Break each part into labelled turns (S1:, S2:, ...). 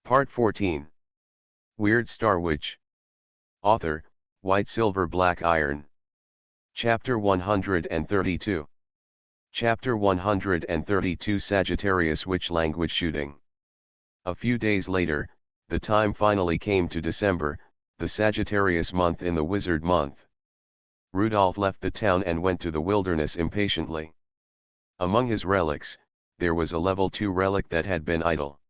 S1: Part 14. Weird Star Witch. Author, White Silver Black Iron. Chapter 132. Chapter 132 Sagittarius Witch Language Shooting. A few days later, the time finally came to December, the Sagittarius month in the Wizard month. Rudolph left the town and went to the wilderness impatiently. Among his relics, there was a level 2 relic that had been idle.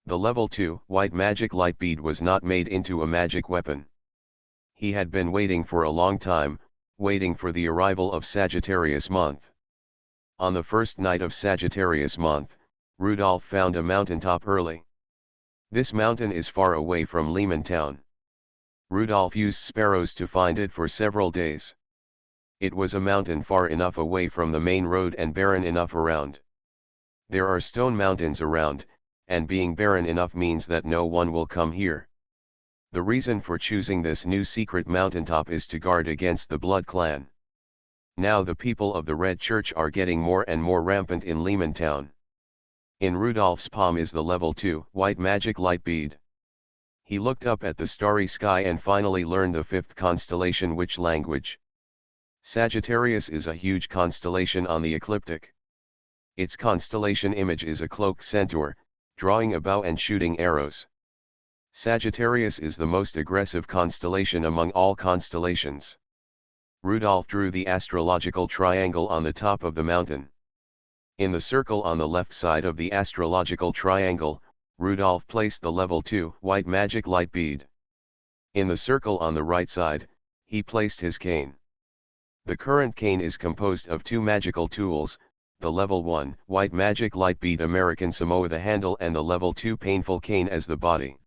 S1: The level 2 white magic light bead was not made into a magic weapon. He had been waiting for a long time, waiting for the arrival of Sagittarius month. On the first night of Sagittarius month, Rudolph found a mountaintop early. This mountain is far away from Lehman town. Rudolph used sparrows to find it for several days. It was a mountain far enough away from the main road and barren enough around. There are stone mountains around, and being barren enough means that no one will come here. The reason for choosing this new secret mountaintop is to guard against the Blood Clan. Now the people of the Red Church are getting more and more rampant in Lehman town. In Rudolph's palm is the level 2 white magic light bead. He looked up at the starry sky and finally learned the 5th constellation witch language. Sagittarius is a huge constellation on the ecliptic. Its constellation image is a cloaked centaur, drawing a bow and shooting arrows. Sagittarius is the most aggressive constellation among all constellations. Rudolph drew the astrological triangle on the top of the mountain. In the circle on the left side of the astrological triangle, Rudolph placed the level 2 white magic light bead. In the circle on the right side, he placed his cane. The current cane is composed of 2 magical tools, the level 1 white magic light bead American Samoa the handle and the level 2 painful cane as the body.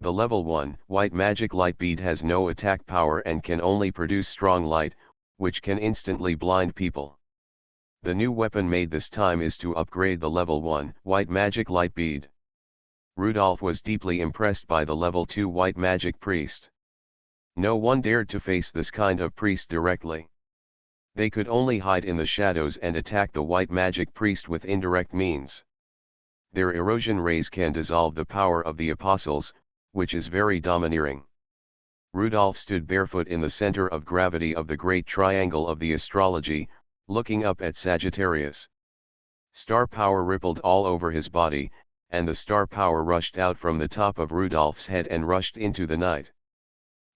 S1: The level 1 white magic light bead has no attack power and can only produce strong light, which can instantly blind people. The new weapon made this time is to upgrade the level 1 white magic light bead. Rudolph was deeply impressed by the level 2 white magic priest. No one dared to face this kind of priest directly. They could only hide in the shadows and attack the white magic priest with indirect means. Their erosion rays can dissolve the power of the apostles, which is very domineering. Rudolph stood barefoot in the center of gravity of the great triangle of the astrology, looking up at Sagittarius. Star power rippled all over his body, and the star power rushed out from the top of Rudolph's head and rushed into the night.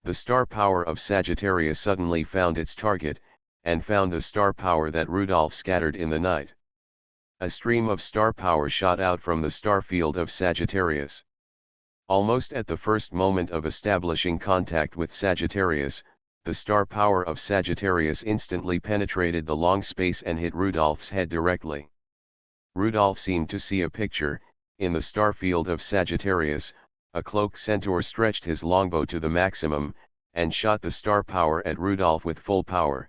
S1: The star power of Sagittarius suddenly found its target, and found the star power that Rudolph scattered in the night. A stream of star power shot out from the star field of Sagittarius. Almost at the first moment of establishing contact with Sagittarius, the star power of Sagittarius instantly penetrated the long space and hit Rudolph's head directly. Rudolph seemed to see a picture. In the star field of Sagittarius, a cloaked centaur stretched his longbow to the maximum, and shot the star power at Rudolph with full power.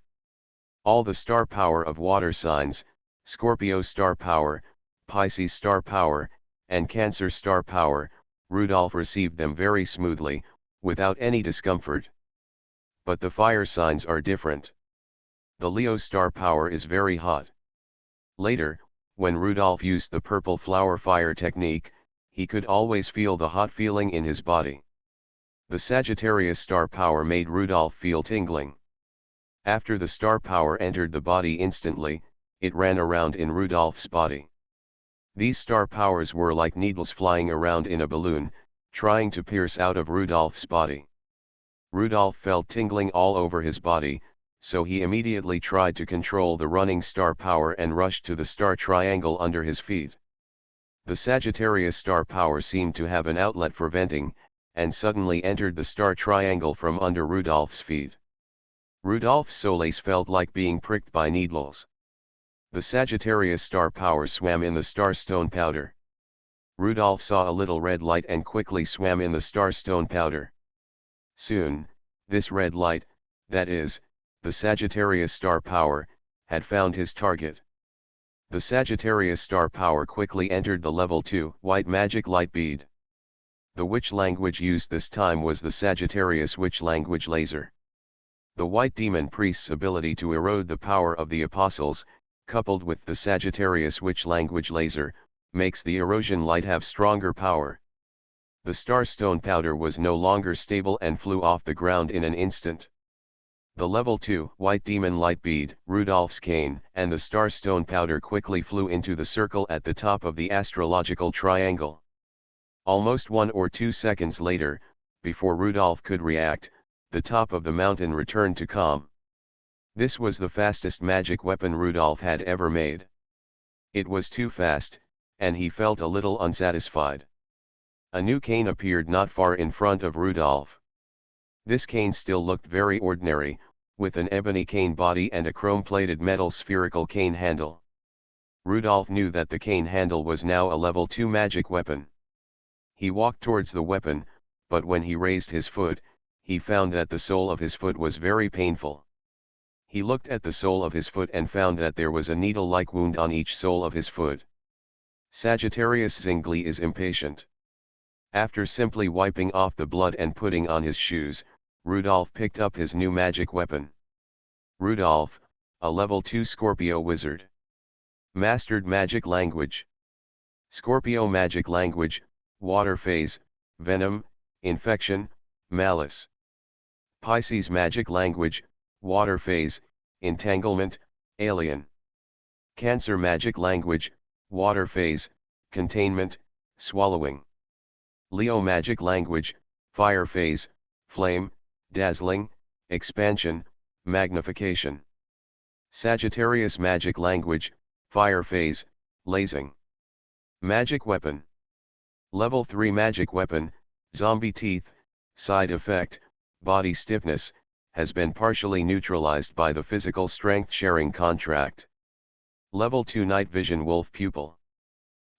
S1: All the star power of water signs, Scorpio star power, Pisces star power, and Cancer star power, Rudolph received them very smoothly, without any discomfort. But the fire signs are different. The Leo star power is very hot. Later, when Rudolph used the purple flower fire technique, he could always feel the hot feeling in his body. The Sagittarius star power made Rudolph feel tingling. After the star power entered the body instantly, it ran around in Rudolph's body. These star powers were like needles flying around in a balloon, trying to pierce out of Rudolph's body. Rudolph felt tingling all over his body, so he immediately tried to control the running star power and rushed to the star triangle under his feet. The Sagittarius star power seemed to have an outlet for venting, and suddenly entered the star triangle from under Rudolph's feet. Rudolph's soles felt like being pricked by needles. The Sagittarius star power swam in the star stone powder. Rudolph saw a little red light and quickly swam in the star stone powder. Soon, this red light, that is, the Sagittarius star power, had found his target. The Sagittarius star power quickly entered the level 2 white magic light bead. The witch language used this time was the Sagittarius witch language laser. The white demon priest's ability to erode the power of the apostles, coupled with the Sagittarius witch language laser, makes the erosion light have stronger power. The starstone powder was no longer stable and flew off the ground in an instant. The level 2 white demon light bead, Rudolph's cane, and the starstone powder quickly flew into the circle at the top of the astrological triangle. Almost 1 or 2 seconds later, before Rudolph could react, the top of the mountain returned to calm. This was the fastest magic weapon Rudolph had ever made. It was too fast, and he felt a little unsatisfied. A new cane appeared not far in front of Rudolph. This cane still looked very ordinary, with an ebony cane body and a chrome-plated metal spherical cane handle. Rudolph knew that the cane handle was now a level 2 magic weapon. He walked towards the weapon, but when he raised his foot, he found that the sole of his foot was very painful. He looked at the sole of his foot and found that there was a needle-like wound on each sole of his foot. Sagittarius Zwingli is impatient. After simply wiping off the blood and putting on his shoes, Rudolph picked up his new magic weapon. Rudolph, a level 2 Scorpio wizard. Mastered magic language. Scorpio magic language, water phase, venom, infection, malice. Pisces magic language, water phase, entanglement, alien. Cancer magic language, water phase, containment, swallowing. Leo magic language, fire phase, flame, dazzling, expansion, magnification. Sagittarius magic language, fire phase, lasing. Magic weapon. Level 3 magic weapon, zombie teeth, side effect, body stiffness, has been partially neutralized by the physical strength sharing contract. Level 2 night vision wolf pupil.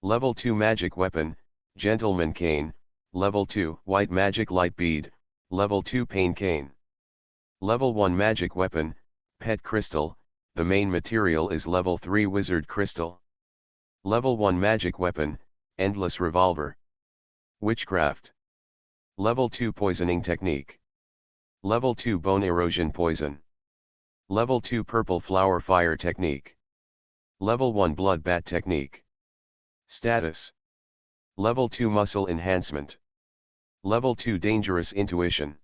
S1: Level 2 magic weapon, gentleman cane, level 2 white magic light bead, level 2 pain cane. Level 1 magic weapon, pet crystal, the main material is level 3 wizard crystal. Level 1 magic weapon, endless revolver. Witchcraft. Level 2 poisoning technique. Level 2 bone erosion poison. Level 2 purple flower fire technique. Level 1 blood bat technique. Status. Level 2 muscle enhancement. Level 2 dangerous intuition.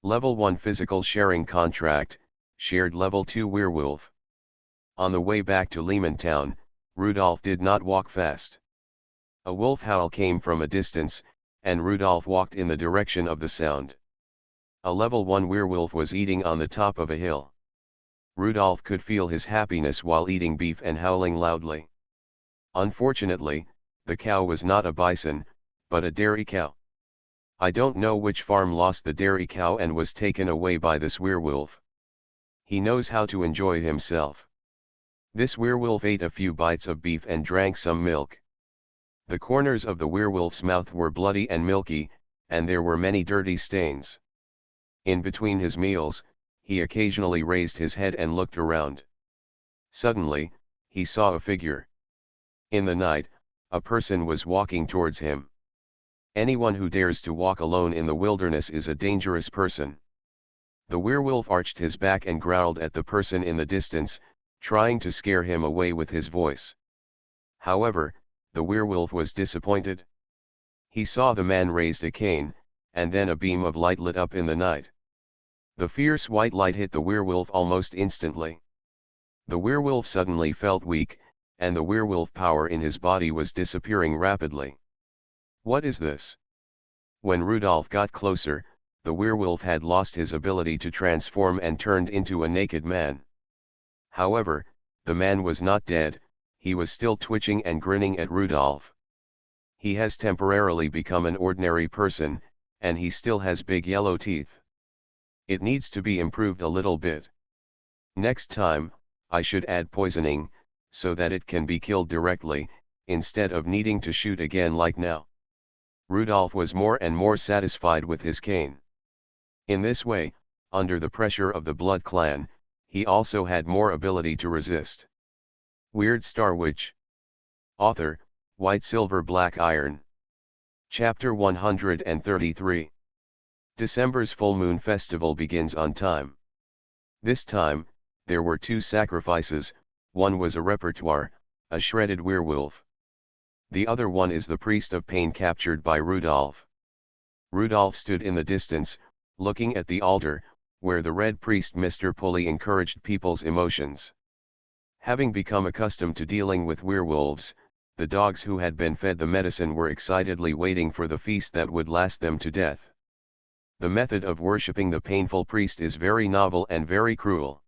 S1: Level 1 physical sharing contract, shared level 2 werewolf. On the way back to Lehman Town, Rudolph did not walk fast. A wolf howl came from a distance, and Rudolph walked in the direction of the sound. A level 1 werewolf was eating on the top of a hill. Rudolph could feel his happiness while eating beef and howling loudly. Unfortunately, the cow was not a bison, but a dairy cow. I don't know which farm lost the dairy cow and was taken away by this werewolf. He knows how to enjoy himself. This werewolf ate a few bites of beef and drank some milk. The corners of the werewolf's mouth were bloody and milky, and there were many dirty stains. In between his meals, he occasionally raised his head and looked around. Suddenly, he saw a figure. In the night, a person was walking towards him. Anyone who dares to walk alone in the wilderness is a dangerous person. The werewolf arched his back and growled at the person in the distance, trying to scare him away with his voice. However, the werewolf was disappointed. He saw the man raised a cane, and then a beam of light lit up in the night. The fierce white light hit the werewolf almost instantly. The werewolf suddenly felt weak, and the werewolf power in his body was disappearing rapidly. What is this? When Rudolph got closer, the werewolf had lost his ability to transform and turned into a naked man. However, the man was not dead, he was still twitching and grinning at Rudolph. He has temporarily become an ordinary person, and he still has big yellow teeth. It needs to be improved a little bit. Next time, I should add poisoning, so that it can be killed directly, instead of needing to shoot again like now. Rudolph was more and more satisfied with his cane. In this way, under the pressure of the Blood Clan, he also had more ability to resist. Weird Star Witch. Author, White Silver Black Iron. Chapter 133. December's full moon festival begins on time. This time, there were 2 sacrifices, one was a repertoire, a shredded werewolf. The other one is the priest of pain captured by Rudolph. Rudolph stood in the distance, looking at the altar, where the Red Priest Mr. Pulley encouraged people's emotions. Having become accustomed to dealing with werewolves, the dogs who had been fed the medicine were excitedly waiting for the feast that would last them to death. The method of worshipping the painful priest is very novel and very cruel.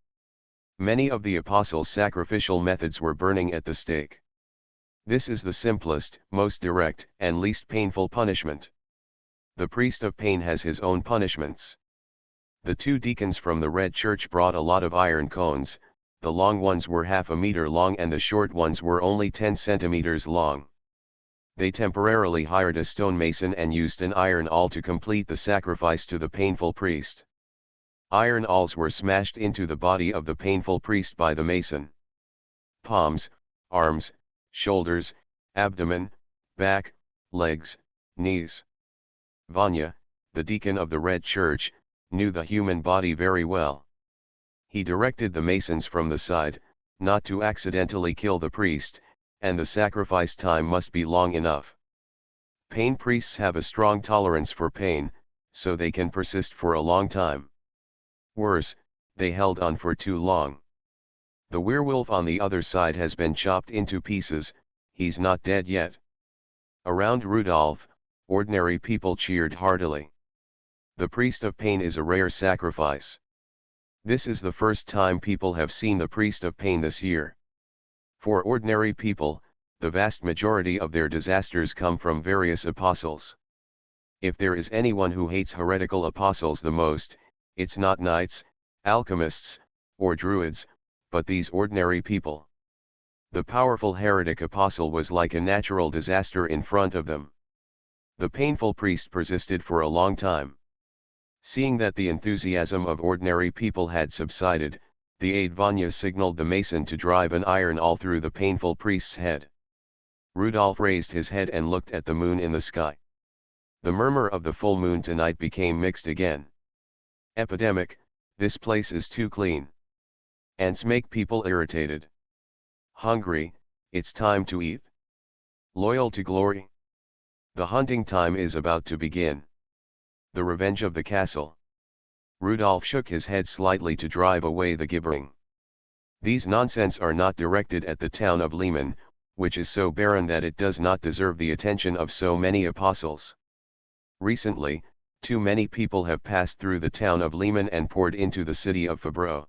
S1: Many of the apostles' sacrificial methods were burning at the stake. This is the simplest, most direct, and least painful punishment. The priest of pain has his own punishments. The two deacons from the Red Church brought a lot of iron cones. The long ones were half a meter long and the short ones were only 10 centimeters long. They temporarily hired a stonemason and used an iron awl to complete the sacrifice to the painful priest. Iron awls were smashed into the body of the painful priest by the mason. Palms, arms, shoulders, abdomen, back, legs, knees. Vanya, the deacon of the Red Church, knew the human body very well. He directed the masons from the side, not to accidentally kill the priest, and the sacrifice time must be long enough. Pain priests have a strong tolerance for pain, so they can persist for a long time. Worse, they held on for too long. The werewolf on the other side has been chopped into pieces, he's not dead yet. Around Rudolph, ordinary people cheered heartily. The priest of pain is a rare sacrifice. This is the first time people have seen the priest of pain this year. For ordinary people, the vast majority of their disasters come from various apostles. If there is anyone who hates heretical apostles the most, it's not knights, alchemists, or druids, but these ordinary people. The powerful heretic apostle was like a natural disaster in front of them. The painful priest persisted for a long time. Seeing that the enthusiasm of ordinary people had subsided, the aide Vanya signaled the mason to drive an iron awl through the painful priest's head. Rudolph raised his head and looked at the moon in the sky. The murmur of the full moon tonight became mixed again. Epidemic, this place is too clean. Ants make people irritated. Hungry, it's time to eat. Loyal to glory. The hunting time is about to begin. The revenge of the castle. Rudolph shook his head slightly to drive away the gibbering. These nonsense are not directed at the town of Lehman, which is so barren that it does not deserve the attention of so many apostles. Recently, too many people have passed through the town of Lehman and poured into the city of Fabreau.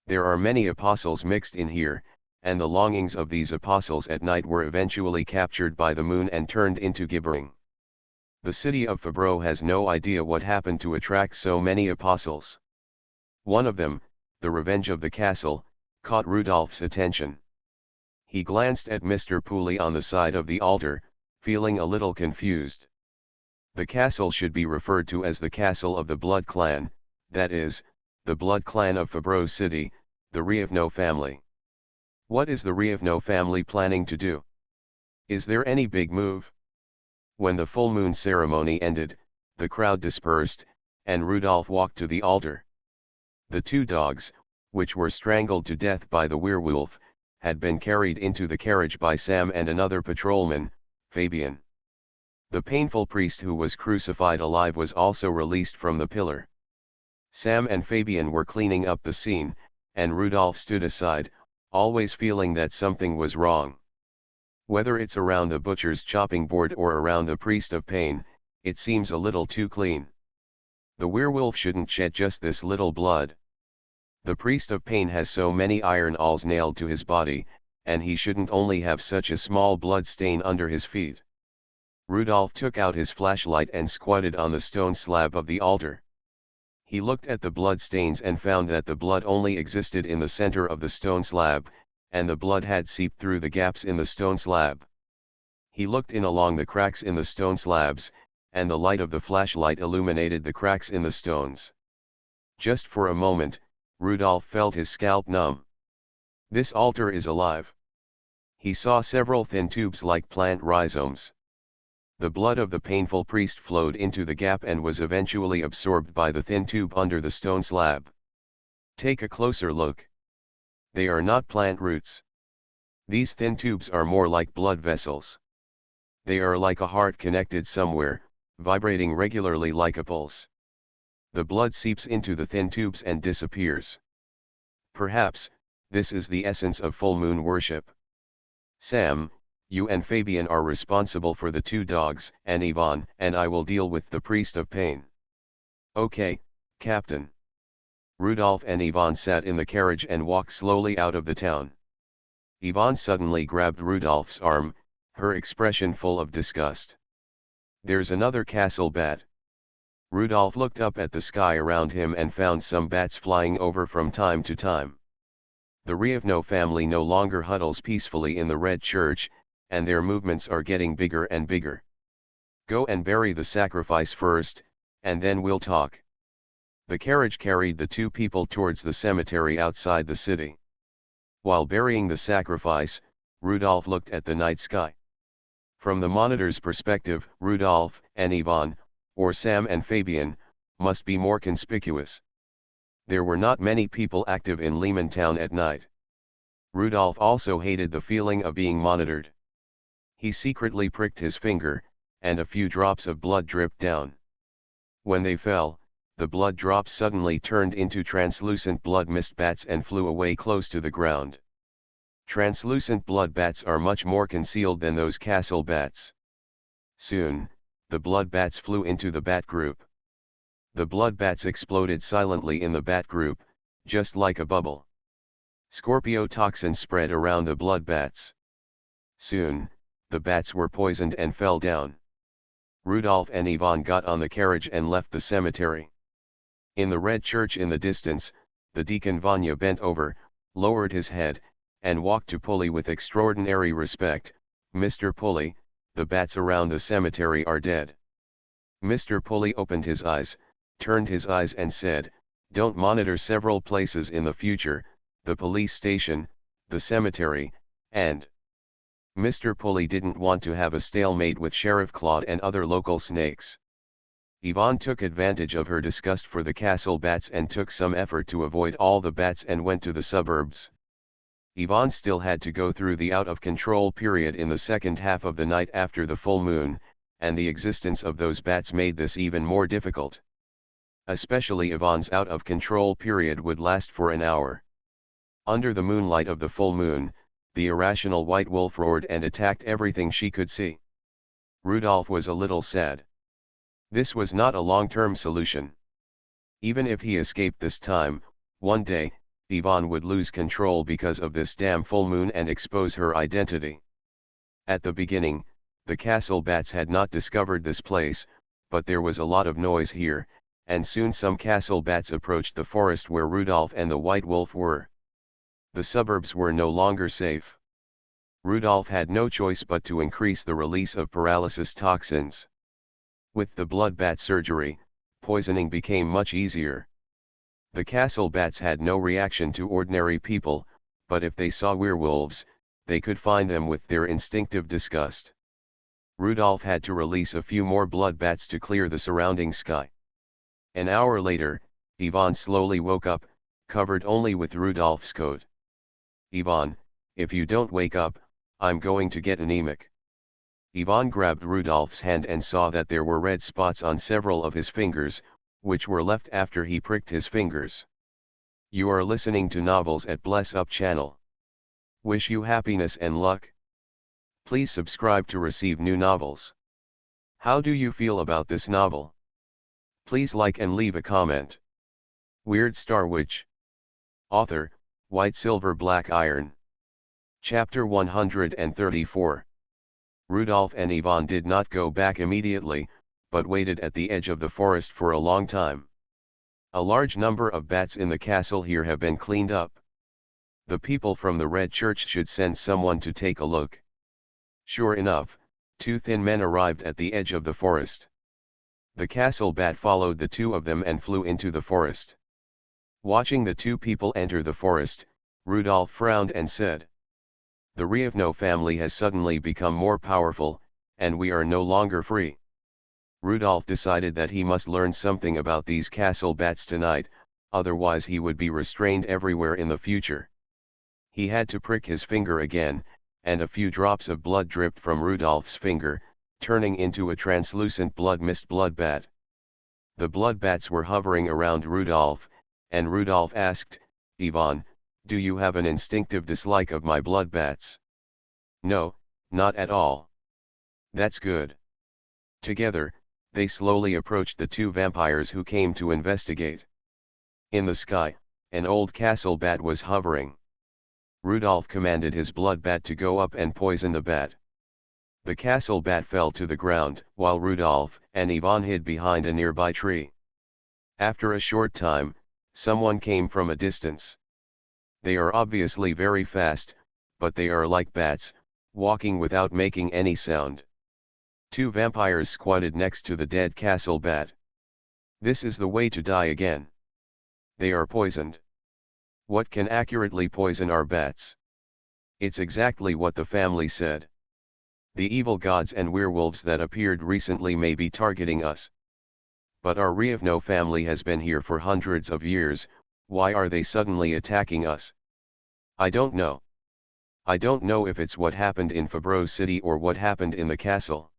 S1: There are many apostles mixed in here, and the longings of these apostles at night were eventually captured by the moon and turned into gibbering. The city of Fabreau has no idea what happened to attract so many apostles. One of them, the revenge of the castle, caught Rudolph's attention. He glanced at Mr. Pulley on the side of the altar, feeling a little confused. The castle should be referred to as the castle of the Blood Clan, that is, the Blood Clan of Fabreau City, the Rievno family. What is the Rievno family planning to do? Is there any big move? When the full moon ceremony ended, the crowd dispersed, and Rudolph walked to the altar. The two dogs, which were strangled to death by the werewolf, had been carried into the carriage by Sam and another patrolman, Fabian. The painful priest who was crucified alive was also released from the pillar. Sam and Fabian were cleaning up the scene, and Rudolph stood aside, always feeling that something was wrong. Whether it's around the butcher's chopping board or around the priest of pain, it seems a little too clean. The werewolf shouldn't shed just this little blood. The priest of pain has so many iron awls nailed to his body, and he shouldn't only have such a small blood stain under his feet. Rudolph took out his flashlight and squatted on the stone slab of the altar. He looked at the blood stains and found that the blood only existed in the center of the stone slab, and the blood had seeped through the gaps in the stone slab. He looked in along the cracks in the stone slabs, and the light of the flashlight illuminated the cracks in the stones. Just for a moment, Rudolph felt his scalp numb. This altar is alive. He saw several thin tubes like plant rhizomes. The blood of the painful priest flowed into the gap and was eventually absorbed by the thin tube under the stone slab. Take a closer look. They are not plant roots. These thin tubes are more like blood vessels. They are like a heart connected somewhere, vibrating regularly like a pulse. The blood seeps into the thin tubes and disappears. Perhaps, this is the essence of full moon worship. Sam, you and Fabian are responsible for the 2 dogs, and Ivan and I will deal with the priest of pain. Okay, Captain. Rudolph and Ivan sat in the carriage and walked slowly out of the town. Ivan suddenly grabbed Rudolph's arm, her expression full of disgust. There's another castle bat. Rudolph looked up at the sky around him and found some bats flying over from time to time. The Rievno family no longer huddles peacefully in the Red Church, and their movements are getting bigger and bigger. Go and bury the sacrifice first, and then we'll talk. The carriage carried the 2 people towards the cemetery outside the city. While burying the sacrifice, Rudolph looked at the night sky. From the monitor's perspective, Rudolph and Ivan, or Sam and Fabian, must be more conspicuous. There were not many people active in Lehman Town at night. Rudolph also hated the feeling of being monitored. He secretly pricked his finger, and a few drops of blood dripped down. When they fell, the blood drops suddenly turned into translucent blood mist bats and flew away close to the ground. Translucent blood bats are much more concealed than those castle bats. Soon, the blood bats flew into the bat group. The blood bats exploded silently in the bat group, just like a bubble. Scorpio toxin spread around the blood bats. Soon, the bats were poisoned and fell down. Rudolph and Ivan got on the carriage and left the cemetery. In the red church in the distance, the deacon Vanya bent over, lowered his head, and walked to Pulley with extraordinary respect. Mr. Pulley, the bats around the cemetery are dead. Mr. Pulley opened his eyes, turned his eyes and said, don't monitor several places in the future, the police station, the cemetery, and... Mr. Pulley didn't want to have a stalemate with Sheriff Claude and other local snakes. Ivan took advantage of her disgust for the castle bats and took some effort to avoid all the bats and went to the suburbs. Ivan still had to go through the out-of-control period in the second half of the night after the full moon, and the existence of those bats made this even more difficult. Especially Ivan's out-of-control period would last for an hour. Under the moonlight of the full moon, the irrational white wolf roared and attacked everything she could see. Rudolph was a little sad. This was not a long-term solution. Even if he escaped this time, one day, Ivan would lose control because of this damn full moon and expose her identity. At the beginning, the castle bats had not discovered this place, but there was a lot of noise here, and soon some castle bats approached the forest where Rudolph and the white wolf were. The suburbs were no longer safe. Rudolph had no choice but to increase the release of paralysis toxins. With the blood bat surgery, poisoning became much easier. The castle bats had no reaction to ordinary people, but if they saw werewolves, they could find them with their instinctive disgust. Rudolph had to release a few more blood bats to clear the surrounding sky. An hour later, Ivan slowly woke up, covered only with Rudolph's coat. Ivan, if you don't wake up, I'm going to get anemic. Ivan grabbed Rudolph's hand and saw that there were red spots on several of his fingers, which were left after he pricked his fingers. You are listening to Novels at Bless Up channel. Wish you happiness and luck. Please subscribe to receive new novels. How do you feel about this novel? Please like and leave a comment. Weird Star Witch. Author, White Silver Black Iron. Chapter 134. Rudolph and Ivan did not go back immediately, but waited at the edge of the forest for a long time. A large number of bats in the castle here have been cleaned up. The people from the Red Church should send someone to take a look. Sure enough, 2 thin men arrived at the edge of the forest. The castle bat followed the 2 of them and flew into the forest. Watching the 2 people enter the forest, Rudolph frowned and said, "The Rievno family has suddenly become more powerful, and we are no longer free." Rudolph decided that he must learn something about these castle bats tonight, otherwise he would be restrained everywhere in the future. He had to prick his finger again, and a few drops of blood dripped from Rudolph's finger, turning into a translucent blood mist blood bat. The blood bats were hovering around Rudolph, and Rudolph asked, "Ivan, do you have an instinctive dislike of my blood bats?" "No, not at all." "That's good." Together, they slowly approached the two vampires who came to investigate. In the sky, an old castle bat was hovering. Rudolph commanded his blood bat to go up and poison the bat. The castle bat fell to the ground, while Rudolph and Ivan hid behind a nearby tree. After a short time, someone came from a distance. They are obviously very fast, but they are like bats, walking without making any sound. Two vampires squatted next to the dead castle bat. "This is the way to die again. They are poisoned. What can accurately poison our bats?" "It's exactly what the family said. The evil gods and werewolves that appeared recently may be targeting us. But our Rievno family has been here for hundreds of years, why are they suddenly attacking us?" "I don't know. I don't know if it's what happened in Fabro City or what happened in the castle.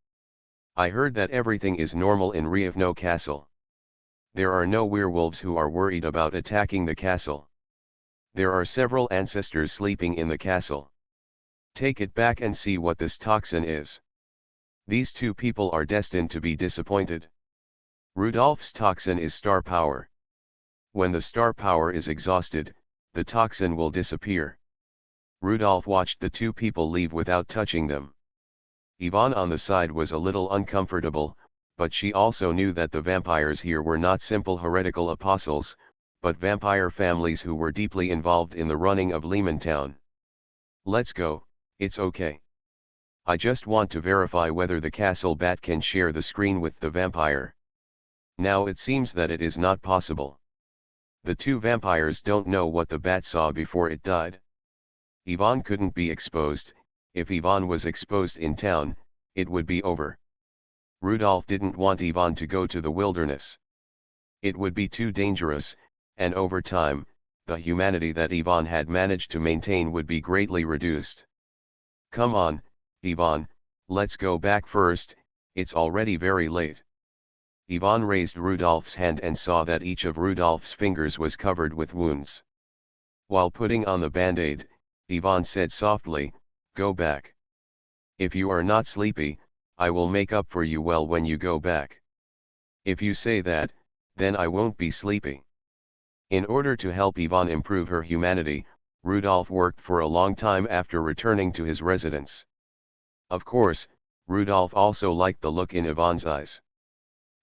S1: I heard that everything is normal in Rievno Castle. There are no werewolves who are worried about attacking the castle. There are several ancestors sleeping in the castle. Take it back and see what this toxin is. These two people are destined to be disappointed. Rudolph's toxin is star power. When the star power is exhausted, the toxin will disappear." Rudolph watched the two people leave without touching them. Ivan on the side was a little uncomfortable, but she also knew that the vampires here were not simple heretical apostles, but vampire families who were deeply involved in the running of Lehmantown. "Let's go, it's okay. I just want to verify whether the castle bat can share the screen with the vampire. Now it seems that it is not possible. The two vampires don't know what the bat saw before it died. Ivan couldn't be exposed. If Ivan was exposed in town, it would be over. Rudolph didn't want Ivan to go to the wilderness. It would be too dangerous, and over time, the humanity that Ivan had managed to maintain would be greatly reduced. "Come on, Ivan, let's go back first, it's already very late." Ivan raised Rudolph's hand and saw that each of Rudolph's fingers was covered with wounds. While putting on the band-aid, Ivan said softly, "Go back. If you are not sleepy, I will make up for you well when you go back. If you say that, then I won't be sleepy." In order to help Ivan improve her humanity, Rudolph worked for a long time after returning to his residence. Of course, Rudolph also liked the look in Ivan's eyes.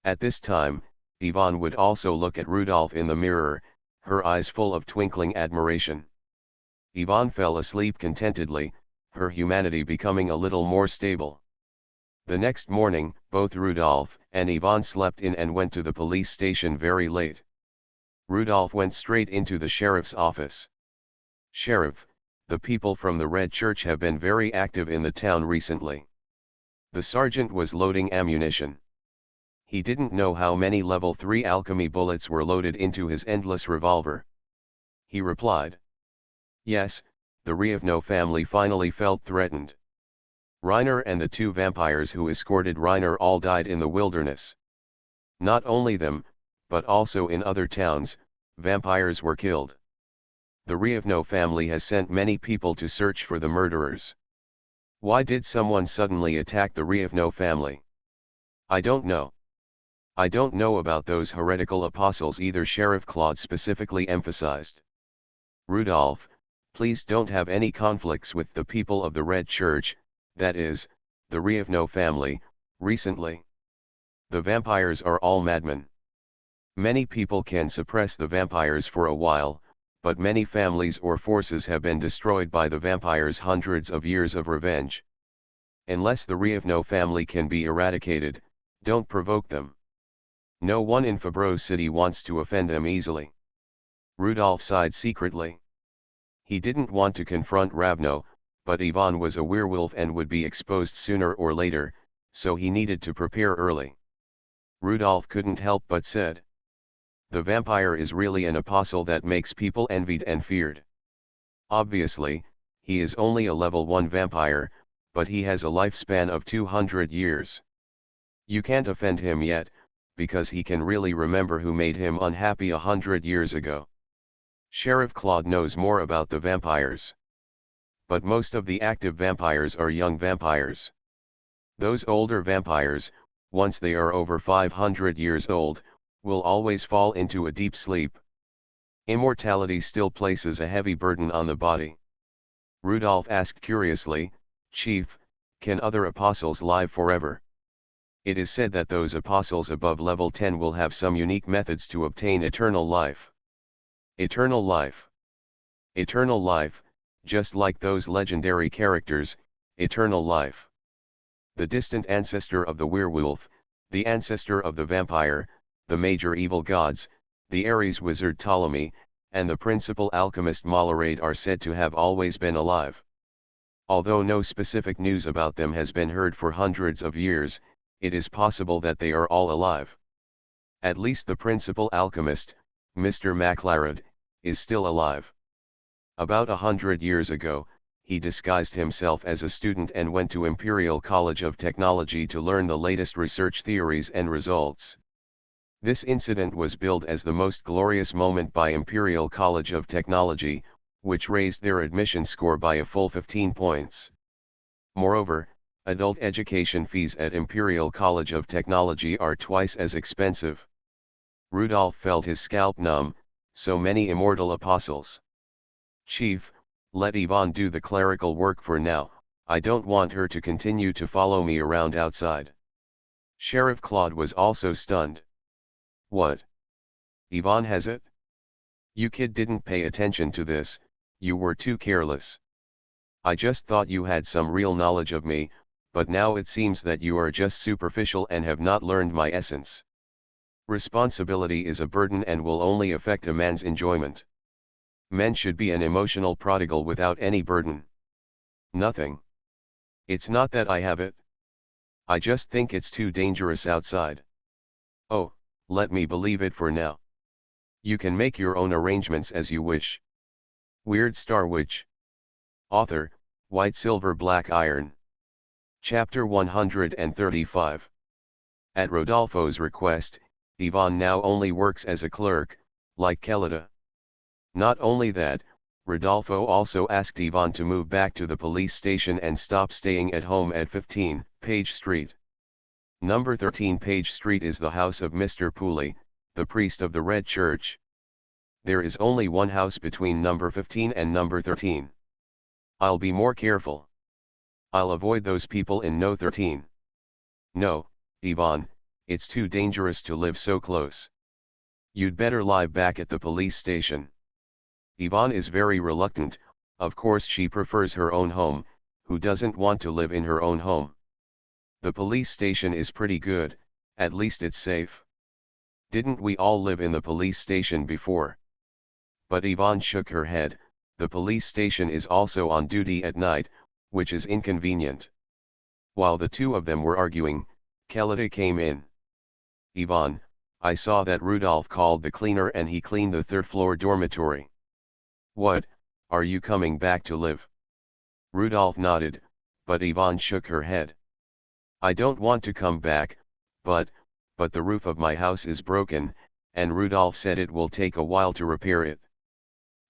S1: At this time, Ivan would also look at Rudolph in the mirror, her eyes full of twinkling admiration. Ivan fell asleep contentedly, her humanity becoming a little more stable. The next morning, both Rudolph and Ivan slept in and went to the police station very late. Rudolph went straight into the sheriff's office. "Sheriff, the people from the Red Church have been very active in the town recently." The sergeant was loading ammunition. He didn't know how many level 3 alchemy bullets were loaded into his endless revolver. He replied, "Yes, the Rievno family finally felt threatened. Reiner and the two vampires who escorted Reiner all died in the wilderness. Not only them, but also in other towns, vampires were killed. The Rievno family has sent many people to search for the murderers. Why did someone suddenly attack the Rievno family? I don't know. I don't know about those heretical apostles either," Sheriff Claude specifically emphasized. "Rudolph, please don't have any conflicts with the people of the Red Church, that is, the Rievno family, recently. The vampires are all madmen. Many people can suppress the vampires for a while, but many families or forces have been destroyed by the vampires' hundreds of years of revenge. Unless the Rievno family can be eradicated, don't provoke them. No one in Fabro City wants to offend them easily." Rudolph sighed secretly. He didn't want to confront Ravno, but Ivan was a werewolf and would be exposed sooner or later, so he needed to prepare early. Rudolph couldn't help but said, "The vampire is really an apostle that makes people envied and feared. Obviously, he is only a level 1 vampire, but he has a lifespan of 200 years. You can't offend him yet, because he can really remember who made him unhappy 100 years ago. Sheriff Claude knows more about the vampires. But most of the active vampires are young vampires. Those older vampires, once they are over 500 years old, will always fall into a deep sleep. Immortality still places a heavy burden on the body. Rudolph asked curiously, "Chief, can other apostles live forever?" It is said that those apostles above level 10 will have some unique methods to obtain eternal life. Eternal life. Eternal life, just like those legendary characters, eternal life. The distant ancestor of the werewolf, the ancestor of the vampire, the major evil gods, the Ares wizard Ptolemy, and the principal alchemist Malarade are said to have always been alive. Although no specific news about them has been heard for hundreds of years, it is possible that they are all alive. At least the principal alchemist, Mr. MacLarad, is still alive. About 100 years ago, he disguised himself as a student and went to Imperial College of Technology to learn the latest research theories and results. This incident was billed as the most glorious moment by Imperial College of Technology, which raised their admission score by a full 15 points. Moreover, adult education fees at Imperial College of Technology are twice as expensive. Rudolph felt his scalp numb, so many immortal apostles. "Chief, let Yvonne do the clerical work for now, I don't want her to continue to follow me around outside." Sheriff Claude was also stunned. "What? Yvonne has it? You kid didn't pay attention to this, you were too careless. I just thought you had some real knowledge of me, but now it seems that you are just superficial and have not learned my essence. Responsibility is a burden and will only affect a man's enjoyment. Men should be an emotional prodigal without any burden." "Nothing. It's not that I have it. I just think it's too dangerous outside." "Oh, let me believe it for now. You can make your own arrangements as you wish." Weird Star Witch. Author, White Silver Black Iron. Chapter 135. At Rodolfo's request, Yvonne now only works as a clerk, like Kelida. Not only that, Rodolfo also asked Yvonne to move back to the police station and stop staying at home at 15 Page Street. Number 13 Page Street is the house of Mr. Pooley, the priest of the Red Church. There is only one house between number 15 and number 13. I'll be more careful. I'll avoid those people in No 13. No, Yvonne, it's too dangerous to live so close. You'd better lie back at the police station. Yvonne is very reluctant, of course she prefers her own home, who doesn't want to live in her own home? The police station is pretty good, at least it's safe. Didn't we all live in the police station before? But Yvonne shook her head. The police station is also on duty at night, which is inconvenient. While the two of them were arguing, Kelida came in. "Yvonne, I saw that Rudolph called the cleaner and he cleaned the third-floor dormitory." "What, are you coming back to live?" Rudolph nodded, but Yvonne shook her head. "I don't want to come back, but the roof of my house is broken, and Rudolph said it will take a while to repair it."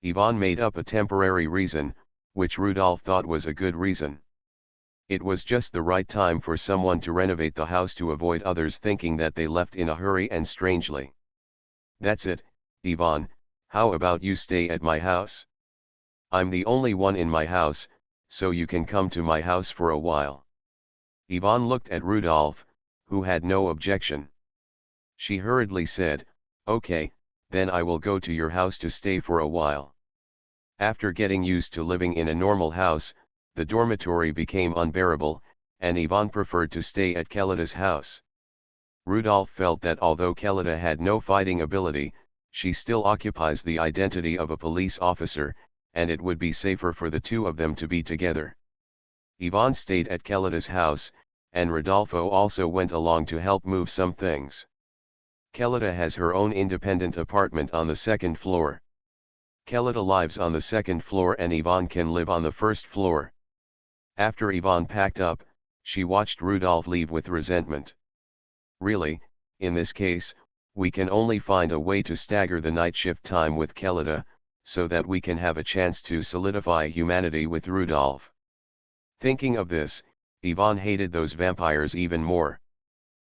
S1: Yvonne made up a temporary reason, which Rudolph thought was a good reason. It was just the right time for someone to renovate the house to avoid others thinking that they left in a hurry and strangely. "That's it, Yvonne, how about you stay at my house? I'm the only one in my house, so you can come to my house for a while." Yvonne looked at Rudolph, who had no objection. She hurriedly said, "Okay, then I will go to your house to stay for a while." After getting used to living in a normal house, the dormitory became unbearable, and Yvonne preferred to stay at Kelida's house. Rudolph felt that although Kelida had no fighting ability, she still occupies the identity of a police officer, and it would be safer for the two of them to be together. Yvonne stayed at Kelida's house, and Rodolfo also went along to help move some things. Kelida has her own independent apartment on the second floor. Kelida lives on the second floor and Yvonne can live on the first floor. After Yvonne packed up, she watched Rudolph leave with resentment. Really, in this case, we can only find a way to stagger the night shift time with Kelida, so that we can have a chance to solidify humanity with Rudolph. Thinking of this, Ivan hated those vampires even more.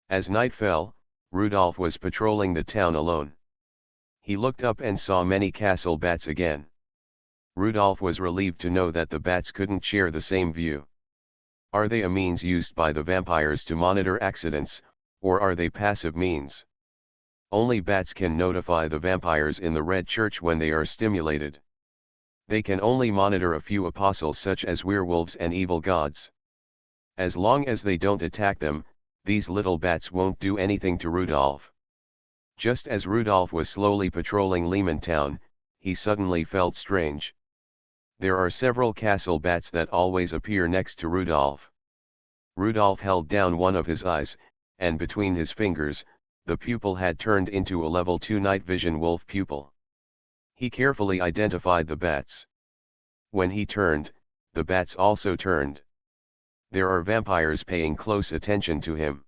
S1: As night fell, Rudolph was patrolling the town alone. He looked up and saw many castle bats again. Rudolph was relieved to know that the bats couldn't share the same view. Are they a means used by the vampires to monitor accidents, or are they passive means? Only bats can notify the vampires in the Red Church when they are stimulated. They can only monitor a few apostles such as werewolves and evil gods. As long as they don't attack them, these little bats won't do anything to Rudolph. Just as Rudolph was slowly patrolling Lehman Town, he suddenly felt strange. There are several castle bats that always appear next to Rudolph. Rudolph held down one of his eyes, and between his fingers, the pupil had turned into a level 2 night vision wolf pupil. He carefully identified the bats. When he turned, the bats also turned. There are vampires paying close attention to him.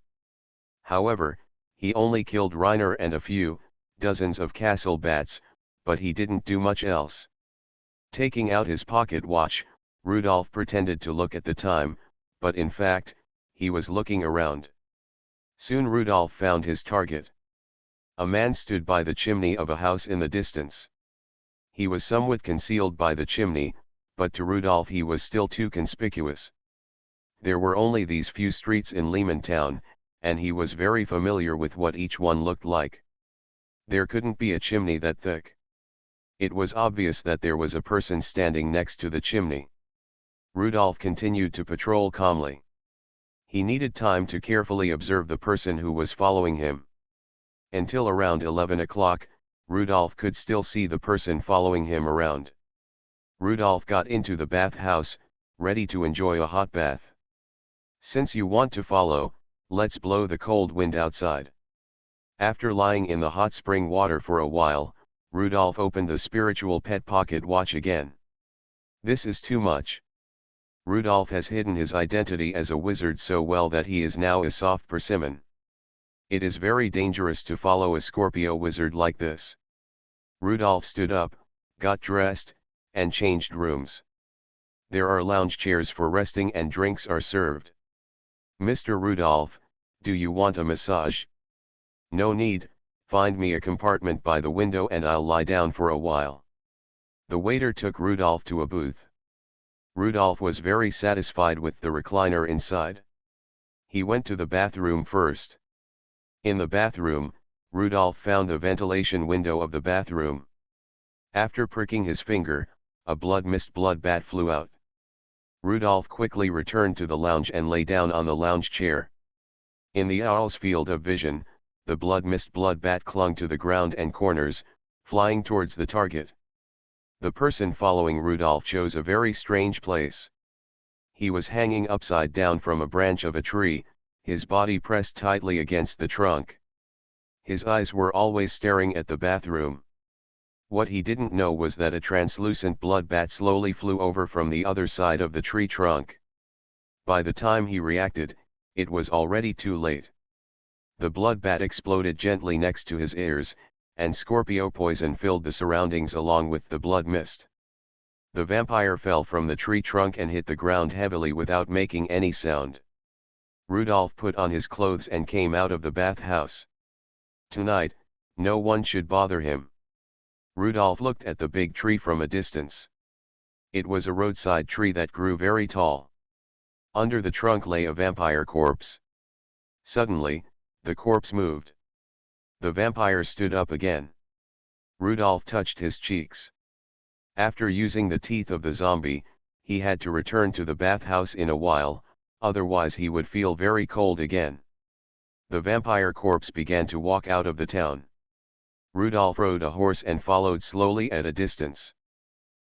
S1: However, he only killed Reiner and a few dozens of castle bats, but he didn't do much else. Taking out his pocket watch, Rudolph pretended to look at the time, but in fact, he was looking around. Soon Rudolph found his target. A man stood by the chimney of a house in the distance. He was somewhat concealed by the chimney, but to Rudolph he was still too conspicuous. There were only these few streets in Lehman Town, and he was very familiar with what each one looked like. There couldn't be a chimney that thick. It was obvious that there was a person standing next to the chimney. Rudolph continued to patrol calmly. He needed time to carefully observe the person who was following him. Until around 11 o'clock, Rudolph could still see the person following him around. Rudolph got into the bathhouse, ready to enjoy a hot bath. Since you want to follow, let's blow the cold wind outside. After lying in the hot spring water for a while, Rudolph opened the spiritual pet pocket watch again. This is too much. Rudolph has hidden his identity as a wizard so well that he is now a soft persimmon. It is very dangerous to follow a Scorpio wizard like this. Rudolph stood up, got dressed, and changed rooms. There are lounge chairs for resting and drinks are served. Mr. Rudolph, do you want a massage? No need, find me a compartment by the window and I'll lie down for a while. The waiter took Rudolph to a booth. Rudolph was very satisfied with the recliner inside. He went to the bathroom first. In the bathroom, Rudolph found the ventilation window of the bathroom. After pricking his finger, a blood bat flew out. Rudolph quickly returned to the lounge and lay down on the lounge chair. In the owl's field of vision, the blood bat clung to the ground and corners, flying towards the target. The person following Rudolph chose a very strange place. He was hanging upside down from a branch of a tree, his body pressed tightly against the trunk. His eyes were always staring at the bathroom. What he didn't know was that a translucent blood bat slowly flew over from the other side of the tree trunk. By the time he reacted, it was already too late. The blood bat exploded gently next to his ears, and Scorpio poison filled the surroundings along with the blood mist. The vampire fell from the tree trunk and hit the ground heavily without making any sound. Rudolph put on his clothes and came out of the bathhouse. Tonight, no one should bother him. Rudolph looked at the big tree from a distance. It was a roadside tree that grew very tall. Under the trunk lay a vampire corpse. Suddenly, the corpse moved. The vampire stood up again. Rudolph touched his cheeks. After using the teeth of the zombie, he had to return to the bathhouse in a while, otherwise he would feel very cold again. The vampire corpse began to walk out of the town. Rudolph rode a horse and followed slowly at a distance.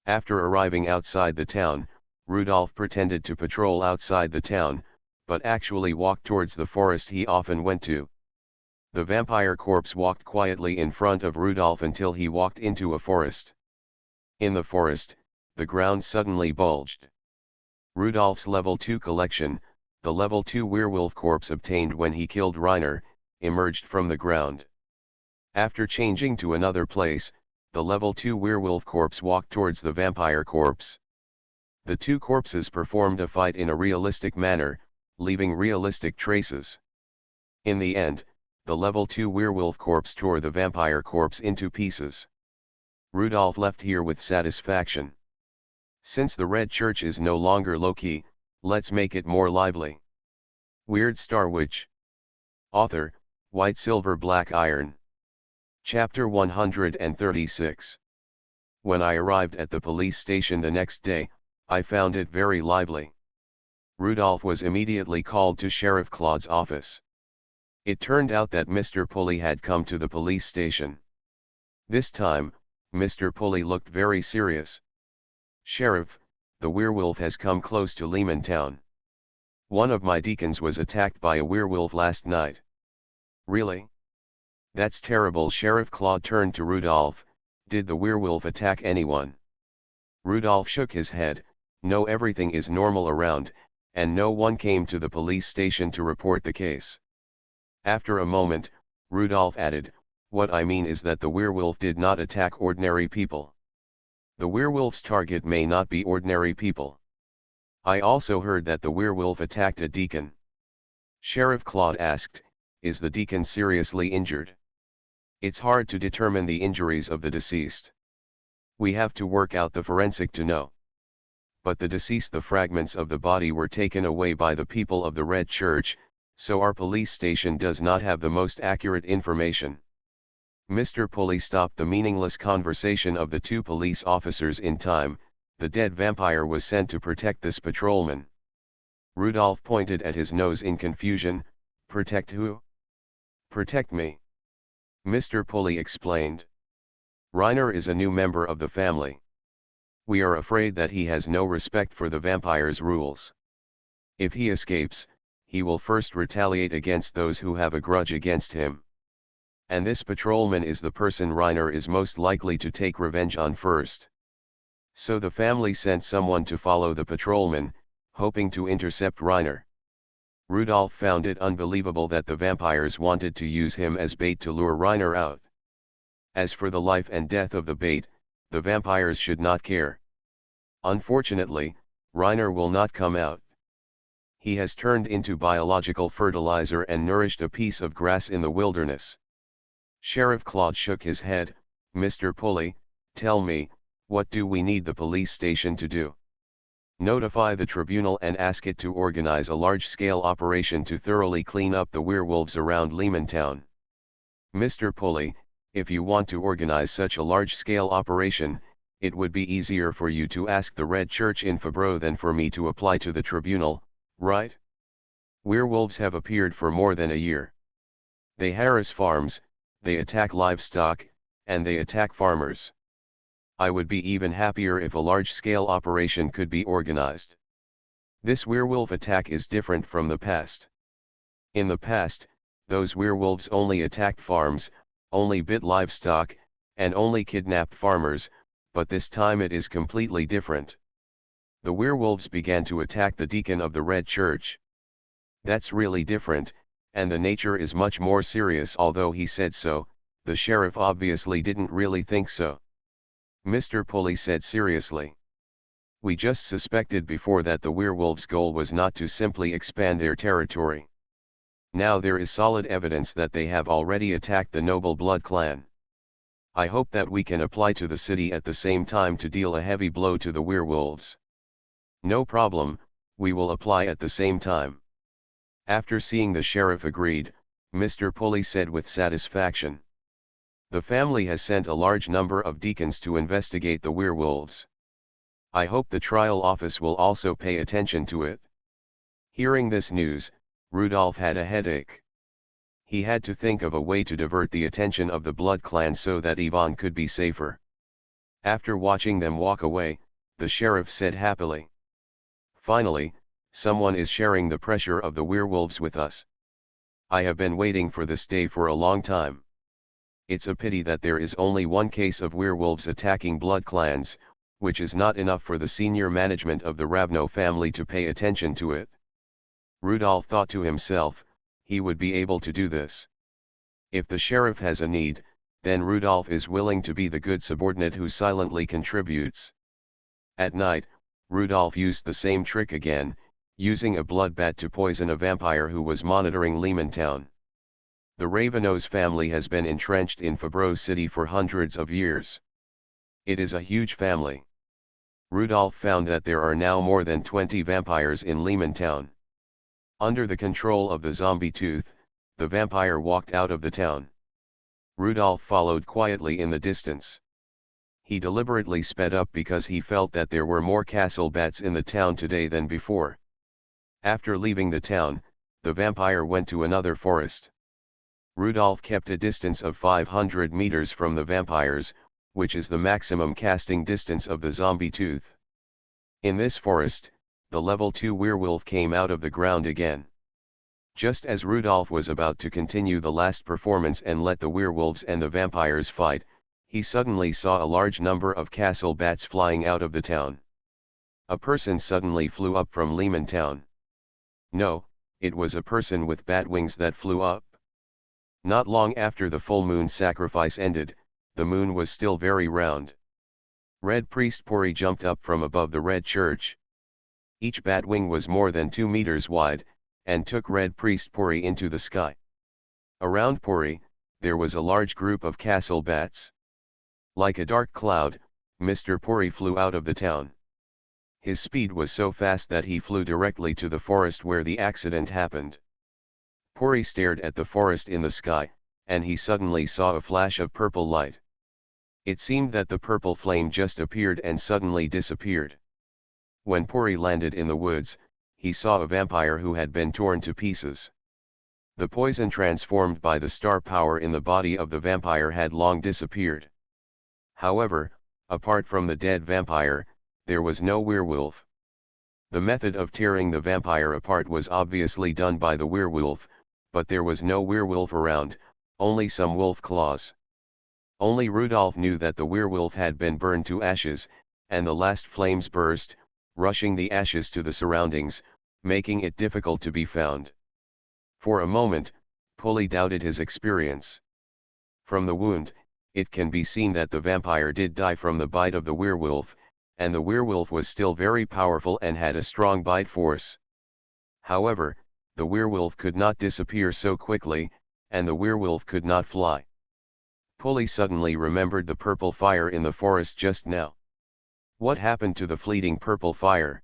S1: After arriving outside the town, Rudolph pretended to patrol outside the town, but actually walked towards the forest he often went to. The vampire corpse walked quietly in front of Rudolph until he walked into a forest. In the forest, the ground suddenly bulged. Rudolph's level 2 collection, the level 2 werewolf corpse obtained when he killed Reiner, emerged from the ground. After changing to another place, the level 2 werewolf corpse walked towards the vampire corpse. The two corpses performed a fight in a realistic manner, leaving realistic traces. In the end, the level 2 werewolf corpse tore the vampire corpse into pieces. Rudolph left here with satisfaction. Since the Red Church is no longer low-key, let's make it more lively. Weird Star Witch. Author, White Silver Black Iron. Chapter 136. When I arrived at the police station the next day, I found it very lively. Rudolph was immediately called to Sheriff Claude's office. It turned out that Mr. Pulley had come to the police station. This time, Mr. Pulley looked very serious. "Sheriff, the werewolf has come close to Lehman Town. One of my deacons was attacked by a werewolf last night." "Really? That's terrible." Sheriff Claude turned to Rudolph. "Did the werewolf attack anyone?" Rudolph shook his head. "No, everything is normal around, and no one came to the police station to report the case." After a moment, Rudolph added, "What I mean is that the werewolf did not attack ordinary people. The werewolf's target may not be ordinary people. I also heard that the werewolf attacked a deacon." Sheriff Claude asked, "Is the deacon seriously injured?" "It's hard to determine the injuries of the deceased. We have to work out the forensic to know. But the deceased, the fragments of the body were taken away by the people of the Red Church, so our police station does not have the most accurate information." Mr. Pulley stopped the meaningless conversation of the two police officers in time. The dead vampire was sent to protect this patrolman. Rudolph pointed at his nose in confusion. "Protect who?" "Protect me," Mr. Pulley explained. "Reiner is a new member of the family. We are afraid that he has no respect for the vampire's rules. If he escapes, he will first retaliate against those who have a grudge against him. And this patrolman is the person Reiner is most likely to take revenge on first. So the family sent someone to follow the patrolman, hoping to intercept Reiner." Rudolph found it unbelievable that the vampires wanted to use him as bait to lure Reiner out. As for the life and death of the bait, the vampires should not care. Unfortunately, Reiner will not come out. He has turned into biological fertilizer and nourished a piece of grass in the wilderness. Sheriff Claude shook his head. "Mr. Pulley, tell me, what do we need the police station to do?" "Notify the tribunal and ask it to organize a large-scale operation to thoroughly clean up the werewolves around Lehman Town." "Mr. Pulley, if you want to organize such a large-scale operation, it would be easier for you to ask the Red Church in Fabro than for me to apply to the tribunal, right? Werewolves have appeared for more than a year. They harass farms, they attack livestock, and they attack farmers. I would be even happier if a large-scale operation could be organized. This werewolf attack is different from the past. In the past, those werewolves only attacked farms, only bit livestock, and only kidnapped farmers, but this time it is completely different. The werewolves began to attack the deacon of the Red Church. That's really different, and the nature is much more serious." Although he said so, the sheriff obviously didn't really think so. Mr. Pulley said seriously, "We just suspected before that the werewolves' goal was not to simply expand their territory. Now there is solid evidence that they have already attacked the Noble Blood clan. I hope that we can apply to the city at the same time to deal a heavy blow to the werewolves." "No problem, we will apply at the same time." After seeing the sheriff agreed, Mr. Pulley said with satisfaction, "The family has sent a large number of deacons to investigate the werewolves. I hope the trial office will also pay attention to it." Hearing this news, Rudolph had a headache. He had to think of a way to divert the attention of the Blood clan so that Yvonne could be safer. After watching them walk away, the sheriff said happily, "Finally, someone is sharing the pressure of the werewolves with us. I have been waiting for this day for a long time. It's a pity that there is only one case of werewolves attacking blood clans, which is not enough for the senior management of the Ravno family to pay attention to it." Rudolph thought to himself, he would be able to do this. If the sheriff has a need, then Rudolph is willing to be the good subordinate who silently contributes. At night, Rudolph used the same trick again, using a blood bat to poison a vampire who was monitoring Lehmantown. The Ravenose family has been entrenched in Fabreau City for hundreds of years. It is a huge family. Rudolph found that there are now more than 20 vampires in Lehmantown. Under the control of the zombie tooth, the vampire walked out of the town. Rudolph followed quietly in the distance. He deliberately sped up because he felt that there were more castle bats in the town today than before. After leaving the town, the vampire went to another forest. Rudolph kept a distance of 500 meters from the vampires, which is the maximum casting distance of the zombie tooth. In this forest, the level 2 werewolf came out of the ground again. Just as Rudolph was about to continue the last performance and let the werewolves and the vampires fight, he suddenly saw a large number of castle bats flying out of the town. A person suddenly flew up from Lehmantown. No, it was a person with bat wings that flew up. Not long after the full moon sacrifice ended, the moon was still very round. Red Priest Pori jumped up from above the red church. Each bat wing was more than 2 meters wide, and took Red Priest Pori into the sky. Around Pori, there was a large group of castle bats. Like a dark cloud, Mr. Pori flew out of the town. His speed was so fast that he flew directly to the forest where the accident happened. Pori stared at the forest in the sky, and he suddenly saw a flash of purple light. It seemed that the purple flame just appeared and suddenly disappeared. When Pori landed in the woods, he saw a vampire who had been torn to pieces. The poison transformed by the star power in the body of the vampire had long disappeared. However, apart from the dead vampire, there was no werewolf. The method of tearing the vampire apart was obviously done by the werewolf, but there was no werewolf around, only some wolf claws. Only Rudolph knew that the werewolf had been burned to ashes, and the last flames burst, rushing the ashes to the surroundings, making it difficult to be found. For a moment, Poli doubted his experience. From the wound, it can be seen that the vampire did die from the bite of the werewolf, and the werewolf was still very powerful and had a strong bite force. However, the werewolf could not disappear so quickly, and the werewolf could not fly. Poli suddenly remembered the purple fire in the forest just now. What happened to the fleeting purple fire?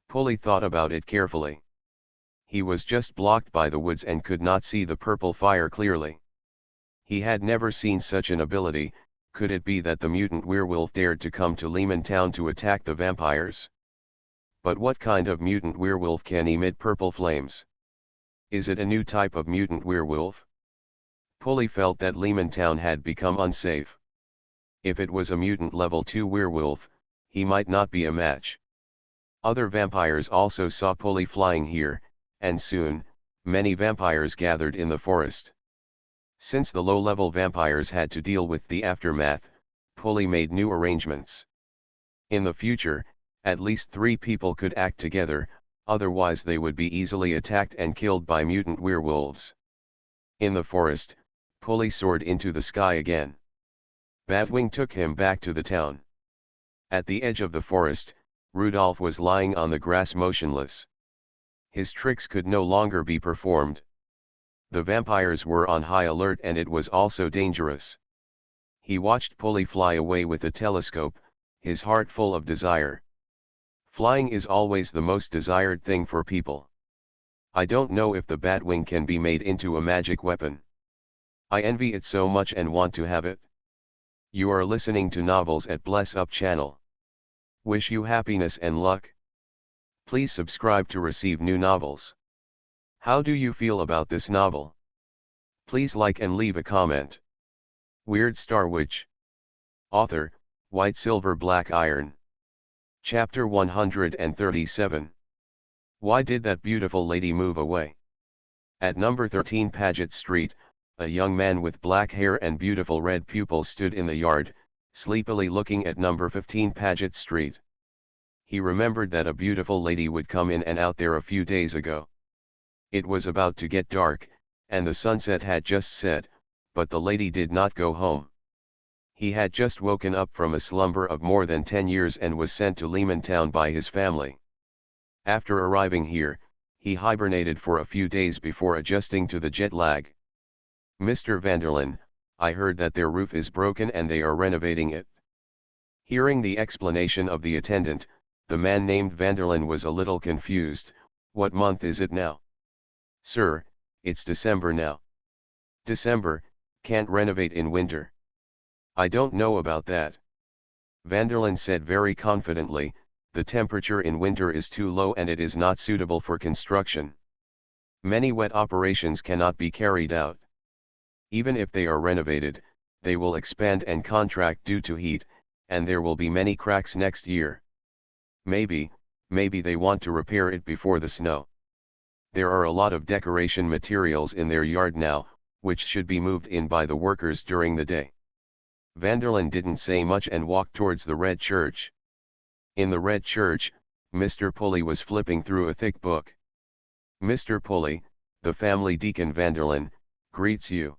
S1: Poli thought about it carefully. He was just blocked by the woods and could not see the purple fire clearly. He had never seen such an ability. Could it be that the mutant werewolf dared to come to Lehmantown to attack the vampires? But what kind of mutant werewolf can emit purple flames? Is it a new type of mutant werewolf? Poli felt that Lehmantown had become unsafe. If it was a mutant level 2 werewolf, he might not be a match. Other vampires also saw Poli flying here, and soon, many vampires gathered in the forest. Since the low-level vampires had to deal with the aftermath, Poli made new arrangements. In the future, at least 3 people could act together, otherwise they would be easily attacked and killed by mutant werewolves. In the forest, Poli soared into the sky again. Batwing took him back to the town. At the edge of the forest, Rudolph was lying on the grass motionless. His tricks could no longer be performed. The vampires were on high alert and it was also dangerous. He watched Poli fly away with a telescope, his heart full of desire. Flying is always the most desired thing for people. I don't know if the Batwing can be made into a magic weapon. I envy it so much and want to have it. You are listening to Novels at Bless Up channel. Wish you happiness and luck. Please subscribe to receive new novels. How do you feel about this novel? Please like and leave a comment. Weird Star Witch. Author, White Silver Black Iron. Chapter 137. Why did that beautiful lady move away? At number 13 Paget Street, a young man with black hair and beautiful red pupils stood in the yard, sleepily looking at number 15 Paget Street. He remembered that a beautiful lady would come in and out there a few days ago. It was about to get dark, and the sunset had just set, but the lady did not go home. He had just woken up from a slumber of more than 10 years and was sent to Lehman Town by his family. After arriving here, he hibernated for a few days before adjusting to the jet lag. "Mr. Vanderlyn, I heard that their roof is broken and they are renovating it." Hearing the explanation of the attendant, the man named Vanderlyn was a little confused. "What month is it now?" "Sir, it's December now." "December, can't renovate in winter." "I don't know about that." Vanderlyn said very confidently, "The temperature in winter is too low and it is not suitable for construction. Many wet operations cannot be carried out. Even if they are renovated, they will expand and contract due to heat, and there will be many cracks next year. Maybe they want to repair it before the snow. There are a lot of decoration materials in their yard now, which should be moved in by the workers during the day." Vanderlyn didn't say much and walked towards the red church. In the red church, Mr. Pulley was flipping through a thick book. "Mr. Pulley, the family deacon Vanderlyn, greets you."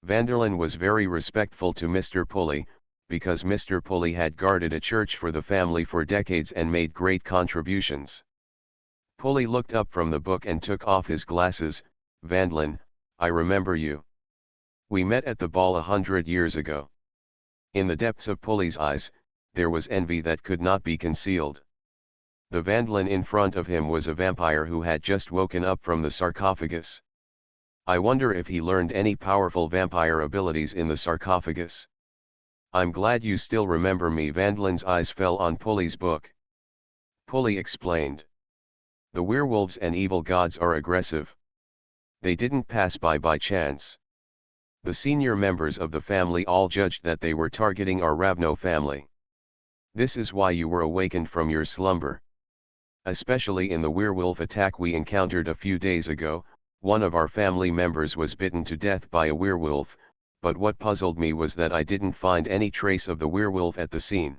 S1: Vanderlyn was very respectful to Mr. Pulley, because Mr. Pulley had guarded a church for the family for decades and made great contributions. Pulley looked up from the book and took off his glasses. "Vanderlyn, I remember you. We met at the ball 100 years ago." In the depths of Pulley's eyes, there was envy that could not be concealed. The Vanderlyn in front of him was a vampire who had just woken up from the sarcophagus. I wonder if he learned any powerful vampire abilities in the sarcophagus. "I'm glad you still remember me." Vanderlyn's eyes fell on Pulley's book. Pulley explained. "The werewolves and evil gods are aggressive. They didn't pass by chance. The senior members of the family all judged that they were targeting our Ravno family. This is why you were awakened from your slumber. Especially in the werewolf attack we encountered a few days ago, one of our family members was bitten to death by a werewolf, but what puzzled me was that I didn't find any trace of the werewolf at the scene.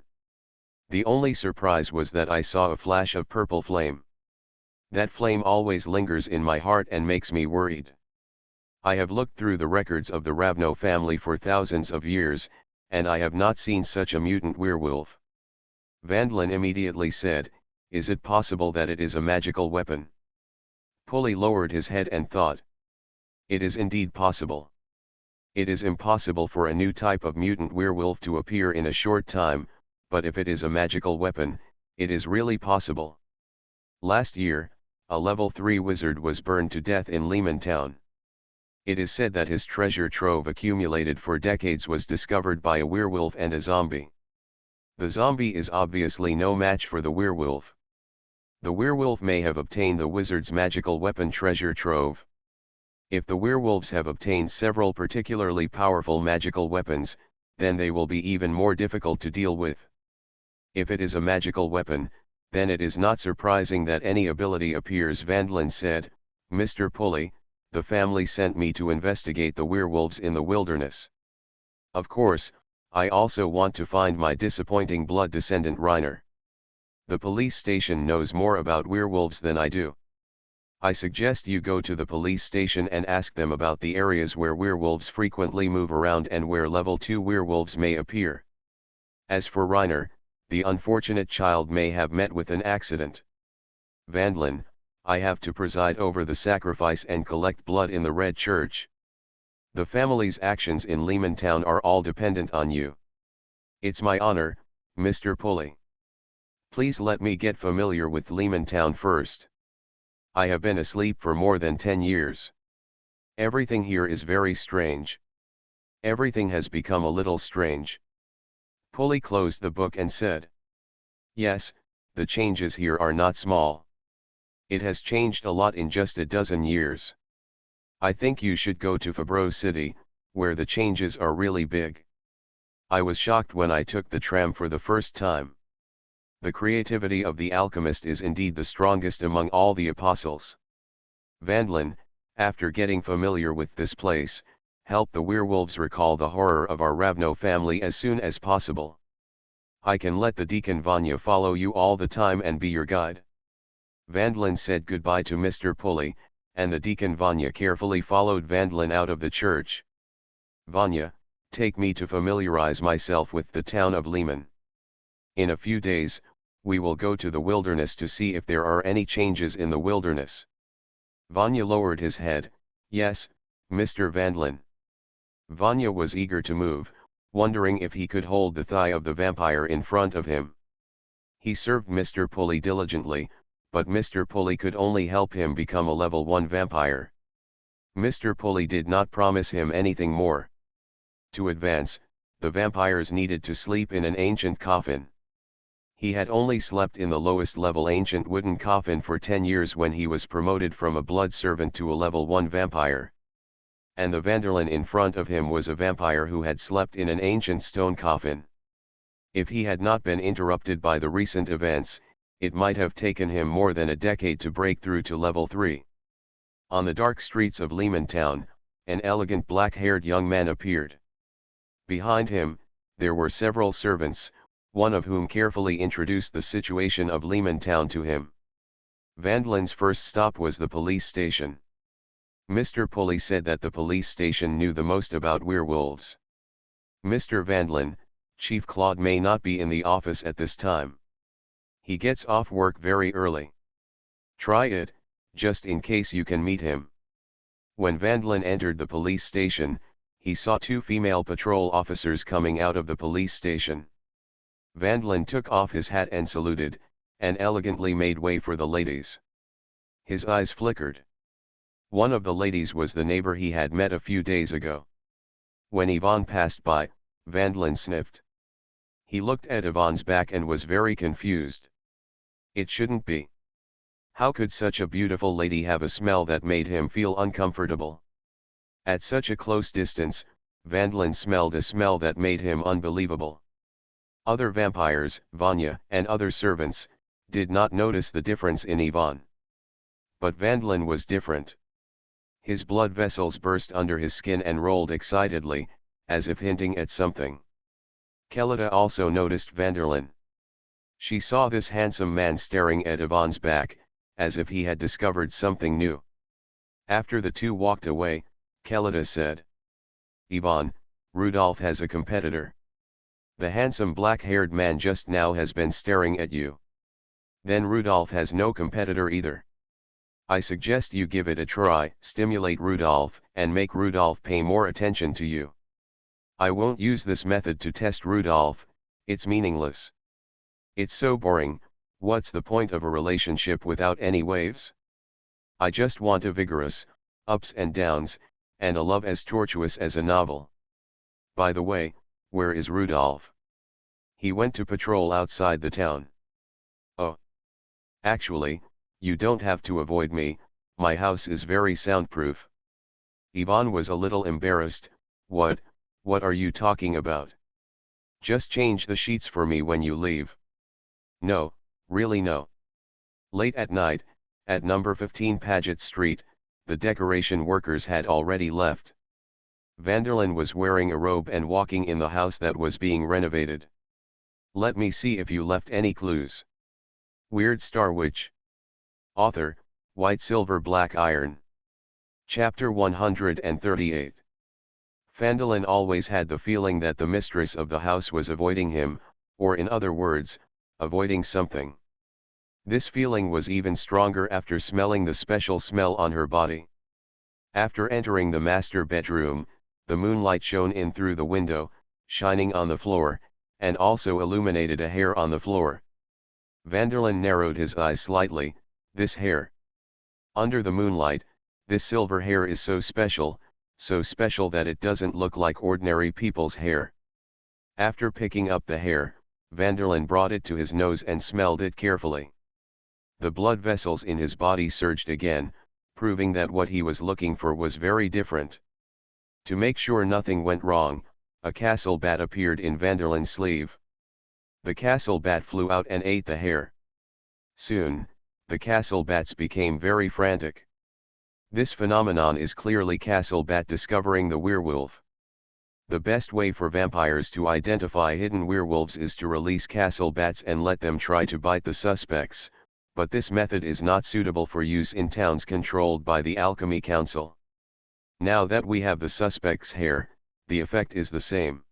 S1: The only surprise was that I saw a flash of purple flame. That flame always lingers in my heart and makes me worried. I have looked through the records of the Ravno family for thousands of years, and I have not seen such a mutant werewolf." Vanderlyn immediately said, "Is it possible that it is a magical weapon?" Pulley lowered his head and thought. "It is indeed possible. It is impossible for a new type of mutant werewolf to appear in a short time, but if it is a magical weapon, it is really possible. Last year, a level 3 wizard was burned to death in Lehman Town. It is said that his treasure trove accumulated for decades was discovered by a werewolf and a zombie. The zombie is obviously no match for the werewolf. The werewolf may have obtained the wizard's magical weapon treasure trove. If the werewolves have obtained several particularly powerful magical weapons, then they will be even more difficult to deal with. If it is a magical weapon, then it is not surprising that any ability appears." Vanderlyn said, "Mr. Pulley, the family sent me to investigate the werewolves in the wilderness. Of course, I also want to find my disappointing blood descendant Reiner. The police station knows more about werewolves than I do. I suggest you go to the police station and ask them about the areas where werewolves frequently move around and where level 2 werewolves may appear. As for Reiner, the unfortunate child may have met with an accident. Vanderlyn, I have to preside over the sacrifice and collect blood in the Red Church. The family's actions in Lehman Town are all dependent on you. It's my honor, Mr. Pulley. Please let me get familiar with Lehman Town first. I have been asleep for more than 10 years. Everything here is very strange. Everything has become a little strange." Pulley closed the book and said, "Yes, the changes here are not small. It has changed a lot in just a dozen years. I think you should go to Fabreau City, where the changes are really big. I was shocked when I took the tram for the first time. The creativity of the alchemist is indeed the strongest among all the apostles." Vanderlyn, after getting familiar with this place, helped the werewolves recall the horror of our Ravno family as soon as possible. "I can let the Deacon Vanya follow you all the time and be your guide." Vanderlyn said goodbye to Mr. Pulley, and the Deacon Vanya carefully followed Vanderlyn out of the church. Vanya, take me to familiarize myself with the town of Lehman. In a few days, we will go to the wilderness to see if there are any changes in the wilderness. Vanya lowered his head. Yes, Mr. Vandalin. Vanya was eager to move, wondering if he could hold the thigh of the vampire in front of him. He served Mr. Pulley diligently, but Mr. Pulley could only help him become a level 1 vampire. Mr. Pulley did not promise him anything more. To advance, the vampires needed to sleep in an ancient coffin. He had only slept in the lowest level ancient wooden coffin for 10 years when he was promoted from a blood servant to a level 1 vampire. And the Vandalin in front of him was a vampire who had slept in an ancient stone coffin. If he had not been interrupted by the recent events, it might have taken him more than a decade to break through to level 3. On the dark streets of Lehman Town, an elegant black-haired young man appeared. Behind him, there were several servants, one of whom carefully introduced the situation of Lehman Town to him. Vandalin's first stop was the police station. Mr. Pulley said that the police station knew the most about werewolves. Mr. Vandalin, Chief Claude may not be in the office at this time. He gets off work very early. Try it, just in case you can meet him. When Vandalin entered the police station, he saw 2 female patrol officers coming out of the police station. Vandalin took off his hat and saluted, and elegantly made way for the ladies. His eyes flickered. One of the ladies was the neighbor he had met a few days ago. When Yvonne passed by, Vandalin sniffed. He looked at Yvonne's back and was very confused. It shouldn't be. How could such a beautiful lady have a smell that made him feel uncomfortable? At such a close distance, Vandalin smelled a smell that made him unbelievable. Other vampires, Vanya and other servants, did not notice the difference in Yvonne. But Vandalin was different. His blood vessels burst under his skin and rolled excitedly, as if hinting at something. Kelida also noticed Vandalin. She saw this handsome man staring at Yvonne's back, as if he had discovered something new. After the 2 walked away, Kelida said, "Yvonne, Rudolph has a competitor. The handsome black-haired man just now has been staring at you. Then Rudolph has no competitor either. I suggest you give it a try, stimulate Rudolph, and make Rudolph pay more attention to you. I won't use this method to test Rudolph, it's meaningless. It's so boring, what's the point of a relationship without any waves? I just want a vigorous, ups and downs, and a love as tortuous as a novel. By the way, where is Rudolph? He went to patrol outside the town." "Oh. Actually, you don't have to avoid me, my house is very soundproof." Yvonne was a little embarrassed. What are you talking about? Just change the sheets for me when you leave." "No, really no." Late at night, at number 15 Paget Street, the decoration workers had already left. Vandalin was wearing a robe and walking in the house that was being renovated. "Let me see if you left any clues." Weird Star Witch. Author, White Silver Black Iron. Chapter 138. Vandalin always had the feeling that the mistress of the house was avoiding him, or in other words, avoiding something. This feeling was even stronger after smelling the special smell on her body. After entering the master bedroom, the moonlight shone in through the window, shining on the floor, and also illuminated a hair on the floor. Vandalin narrowed his eyes slightly. This hair. Under the moonlight, this silver hair is so special that it doesn't look like ordinary people's hair. After picking up the hair, Vandalin brought it to his nose and smelled it carefully. The blood vessels in his body surged again, proving that what he was looking for was very different. To make sure nothing went wrong, a castle bat appeared in Vandalin's sleeve. The castle bat flew out and ate the hair. Soon, the castle bats became very frantic. This phenomenon is clearly castle bat discovering the werewolf. The best way for vampires to identify hidden werewolves is to release castle bats and let them try to bite the suspects, but this method is not suitable for use in towns controlled by the Alchemy Council. Now that we have the suspect's hair, the effect is the same.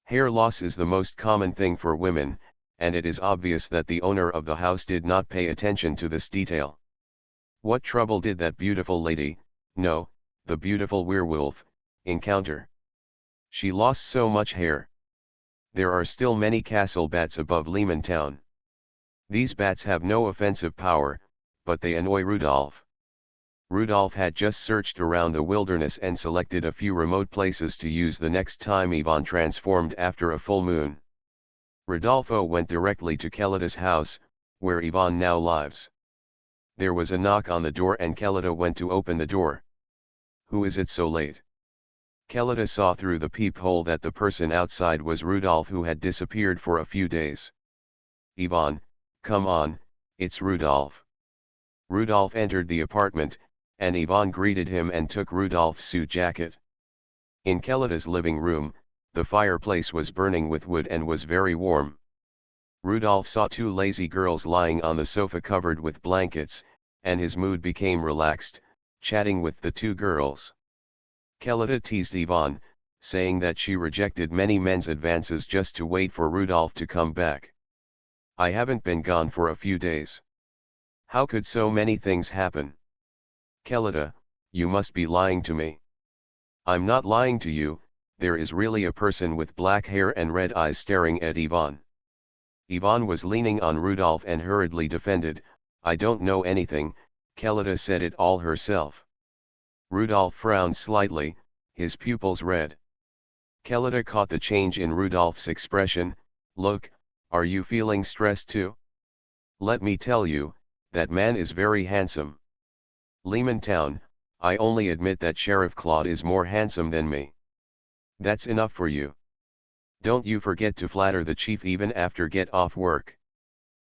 S1: Hair loss is the most common thing for women, and it is obvious that the owner of the house did not pay attention to this detail. What trouble did that beautiful lady, no, the beautiful werewolf, encounter? She lost so much hair. There are still many castle bats above Lehman Town. These bats have no offensive power, but they annoy Rudolph. Rudolph had just searched around the wilderness and selected a few remote places to use the next time Ivan transformed after a full moon. Rodolfo went directly to Kelita's house, where Ivan now lives. There was a knock on the door and Kelita went to open the door. "Who is it so late?" Kelita saw through the peephole that the person outside was Rudolph, who had disappeared for a few days. "Ivan, come on, it's Rudolph." Rudolph entered the apartment, and Ivan greeted him and took Rudolph's suit jacket. In Kelita's living room, the fireplace was burning with wood and was very warm. Rudolph saw two lazy girls lying on the sofa covered with blankets, and his mood became relaxed, chatting with the two girls. Kelita teased Ivan, saying that she rejected many men's advances just to wait for Rudolph to come back. "I haven't been gone for a few days. How could so many things happen?" "Kelita, you must be lying to me." "I'm not lying to you, there is really a person with black hair and red eyes staring at Ivan." Ivan was leaning on Rudolph and hurriedly defended, "I don't know anything, Kelita said it all herself." Rudolph frowned slightly, his pupils red. Kelita caught the change in Rudolph's expression. "Look, are you feeling stressed too? Let me tell you, that man is very handsome. Lehman Town, I only admit that Sheriff Claude is more handsome than me. That's enough for you. Don't you forget to flatter the chief even after get off work.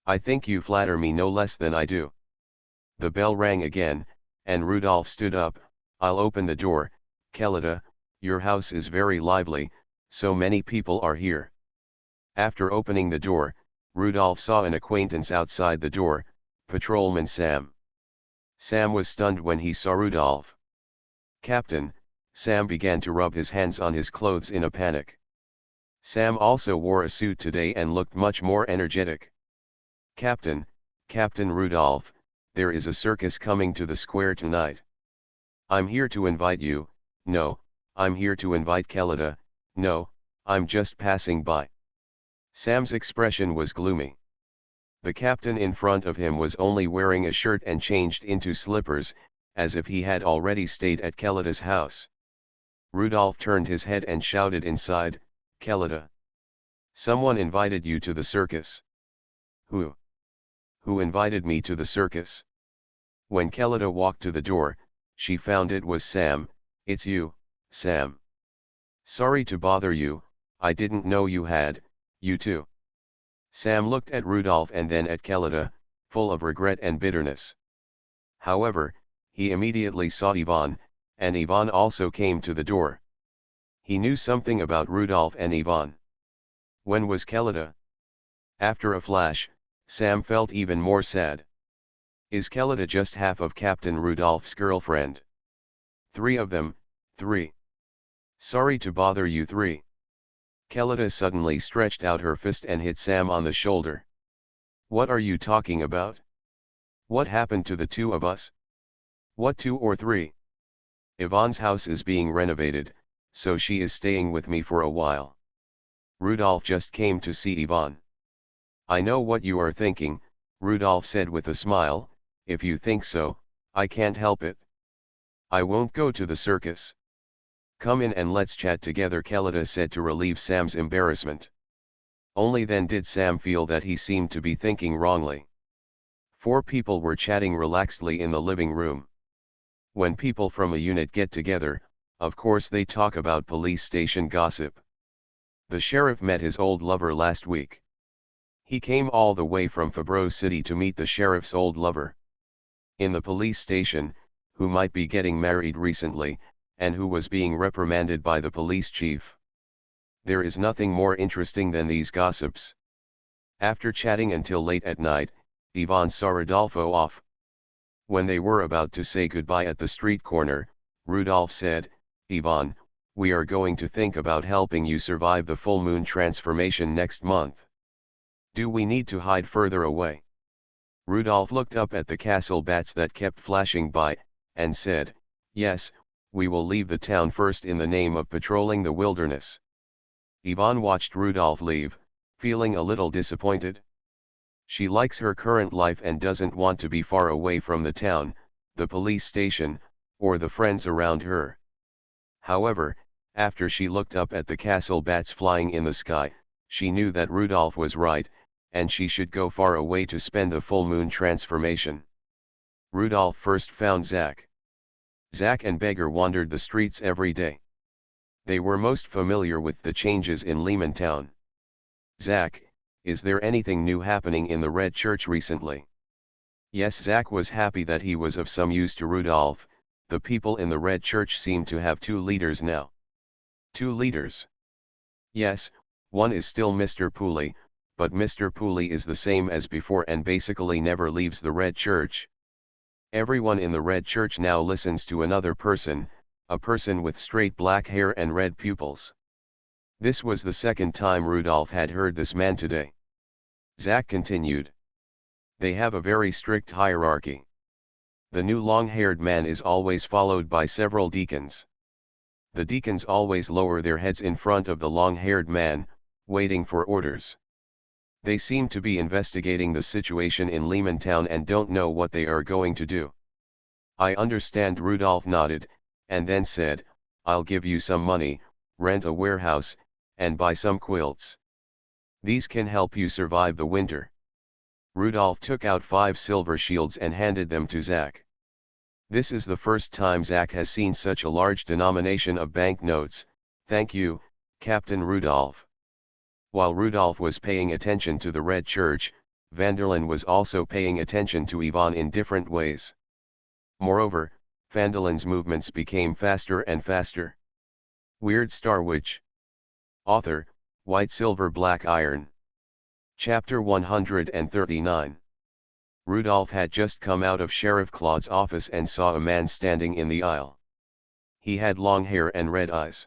S1: I think you flatter me no less than I do." The bell rang again, and Rudolph stood up. "I'll open the door, Kelita, your house is very lively, so many people are here." After opening the door, Rudolph saw an acquaintance outside the door, Patrolman Sam. Sam was stunned when he saw Rudolph. "Captain," Sam began to rub his hands on his clothes in a panic. Sam also wore a suit today and looked much more energetic. Captain Rudolph, there is a circus coming to the square tonight. I'm here to invite you." "No, I'm here to invite Kelita." "No, I'm just passing by." Sam's expression was gloomy. The captain in front of him was only wearing a shirt and changed into slippers, as if he had already stayed at Kelita's house. Rudolph turned his head and shouted inside, "Kelita! Someone invited you to the circus." "Who? Who invited me to the circus?" When Kelita walked to the door, she found it was Sam. "It's you, Sam. Sorry to bother you, I didn't know you had, you too." Sam looked at Rudolph and then at Kelita, full of regret and bitterness. However, he immediately saw Ivan, and Ivan also came to the door. He knew something about Rudolph and Ivan. When was Kelita? After a flash, Sam felt even more sad. Is Kelita just half of Captain Rudolph's girlfriend? Three of them, three. Sorry to bother you three. Kelita suddenly stretched out her fist and hit Sam on the shoulder. What are you talking about? What happened to the two of us? What two or three? Ivan's house is being renovated, so she is staying with me for a while. Rudolph just came to see Ivan. I know what you are thinking, Rudolph said with a smile. If you think so, I can't help it. I won't go to the circus. Come in and let's chat together, Kelita said to relieve Sam's embarrassment. Only then did Sam feel that he seemed to be thinking wrongly. Four people were chatting relaxedly in the living room. When people from a unit get together, of course they talk about police station gossip. The sheriff met his old lover last week. He came all the way from Fabreau City to meet the sheriff's old lover. In the police station, who might be getting married recently, and who was being reprimanded by the police chief. There is nothing more interesting than these gossips. After chatting until late at night, Ivan saw Rodolfo off. When they were about to say goodbye at the street corner, Rudolph said, Ivan, we are going to think about helping you survive the full moon transformation next month. Do we need to hide further away? Rudolph looked up at the castle bats that kept flashing by, and said, yes, we will leave the town first in the name of patrolling the wilderness. Yvonne watched Rudolph leave, feeling a little disappointed. She likes her current life and doesn't want to be far away from the town, the police station, or the friends around her. However, after she looked up at the castle bats flying in the sky, she knew that Rudolph was right, and she should go far away to spend the full moon transformation. Rudolph first found Zach. Zach and Beggar wandered the streets every day. They were most familiar with the changes in Lehman Town. Zach, is there anything new happening in the Red Church recently? Yes, Zach was happy that he was of some use to Rudolph. The people in the Red Church seem to have 2 leaders now. 2 leaders? Yes, one is still Mr. Pooley, but Mr. Pooley is the same as before and basically never leaves the Red Church. Everyone in the Red Church now listens to another person, a person with straight black hair and red pupils. This was the second time Rudolph had heard this man today. Zach continued. They have a very strict hierarchy. The new long-haired man is always followed by several deacons. The deacons always lower their heads in front of the long-haired man, waiting for orders. They seem to be investigating the situation in Lehman Town and don't know what they are going to do. I understand. Rudolph nodded, and then said, I'll give you some money, rent a warehouse, and buy some quilts. These can help you survive the winter. Rudolph took out 5 silver shields and handed them to Zach. This is the first time Zach has seen such a large denomination of banknotes. Thank you, Captain Rudolph. While Rudolph was paying attention to the Red Church, Vanderlyn was also paying attention to Yvonne in different ways. Moreover, Vanderlyn's movements became faster and faster. Weird Star Witch. Author, White Silver Black Iron. Chapter 139. Rudolph had just come out of Sheriff Claude's office and saw a man standing in the aisle. He had long hair and red eyes.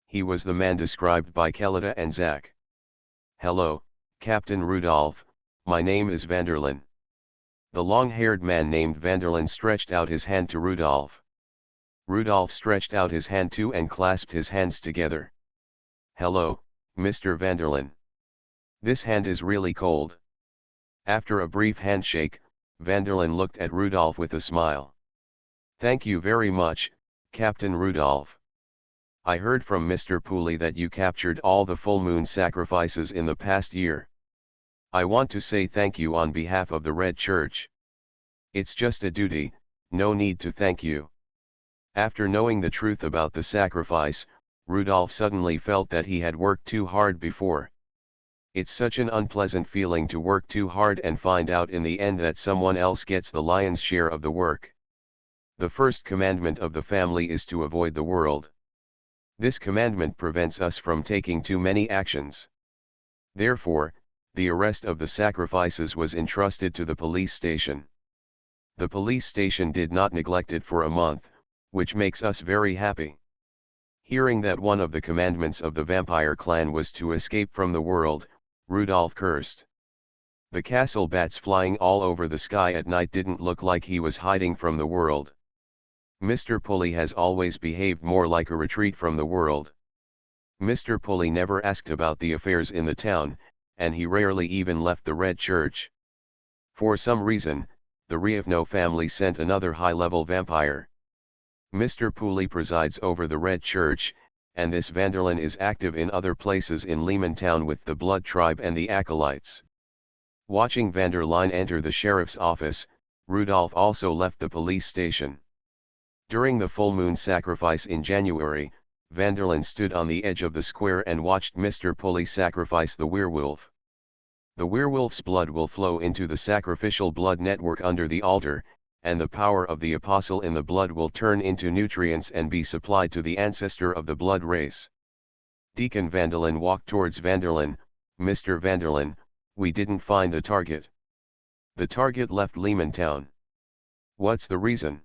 S1: He was the man described by Kelita and Zach. Hello, Captain Rudolph, my name is Vanderlyn. The long-haired man named Vanderlyn stretched out his hand to Rudolph. Rudolph stretched out his hand too and clasped his hands together. Hello, Mr. Vanderlyn. This hand is really cold. After a brief handshake, Vanderlyn looked at Rudolph with a smile. Thank you very much, Captain Rudolph. I heard from Mr. Pooley that you captured all the full moon sacrifices in the past year. I want to say thank you on behalf of the Red Church. It's just a duty, no need to thank you. After knowing the truth about the sacrifice, Rudolph suddenly felt that he had worked too hard before. It's such an unpleasant feeling to work too hard and find out in the end that someone else gets the lion's share of the work. The first commandment of the family is to avoid the world. This commandment prevents us from taking too many actions. Therefore, the arrest of the sacrifices was entrusted to the police station. The police station did not neglect it for a month, which makes us very happy. Hearing that one of the commandments of the vampire clan was to escape from the world, Rudolph cursed. The castle bats flying all over the sky at night didn't look like he was hiding from the world. Mr. Pulley has always behaved more like a retreat from the world. Mr. Pulley never asked about the affairs in the town, and he rarely even left the Red Church. For some reason, the Rievno family sent another high-level vampire. Mr. Pooley presides over the Red Church, and this Vanderlyn is active in other places in Lehman Town with the Blood Tribe and the Acolytes. Watching Vanderlyn enter the sheriff's office, Rudolph also left the police station. During the full moon sacrifice in January, Vanderlyn stood on the edge of the square and watched Mr. Pulley sacrifice the werewolf. The werewolf's blood will flow into the sacrificial blood network under the altar, and the power of the apostle in the blood will turn into nutrients and be supplied to the ancestor of the blood race. Deacon Vanderlyn walked towards Vanderlyn. Mr. Vanderlyn, we didn't find the target. The target left Lehman Town. What's the reason?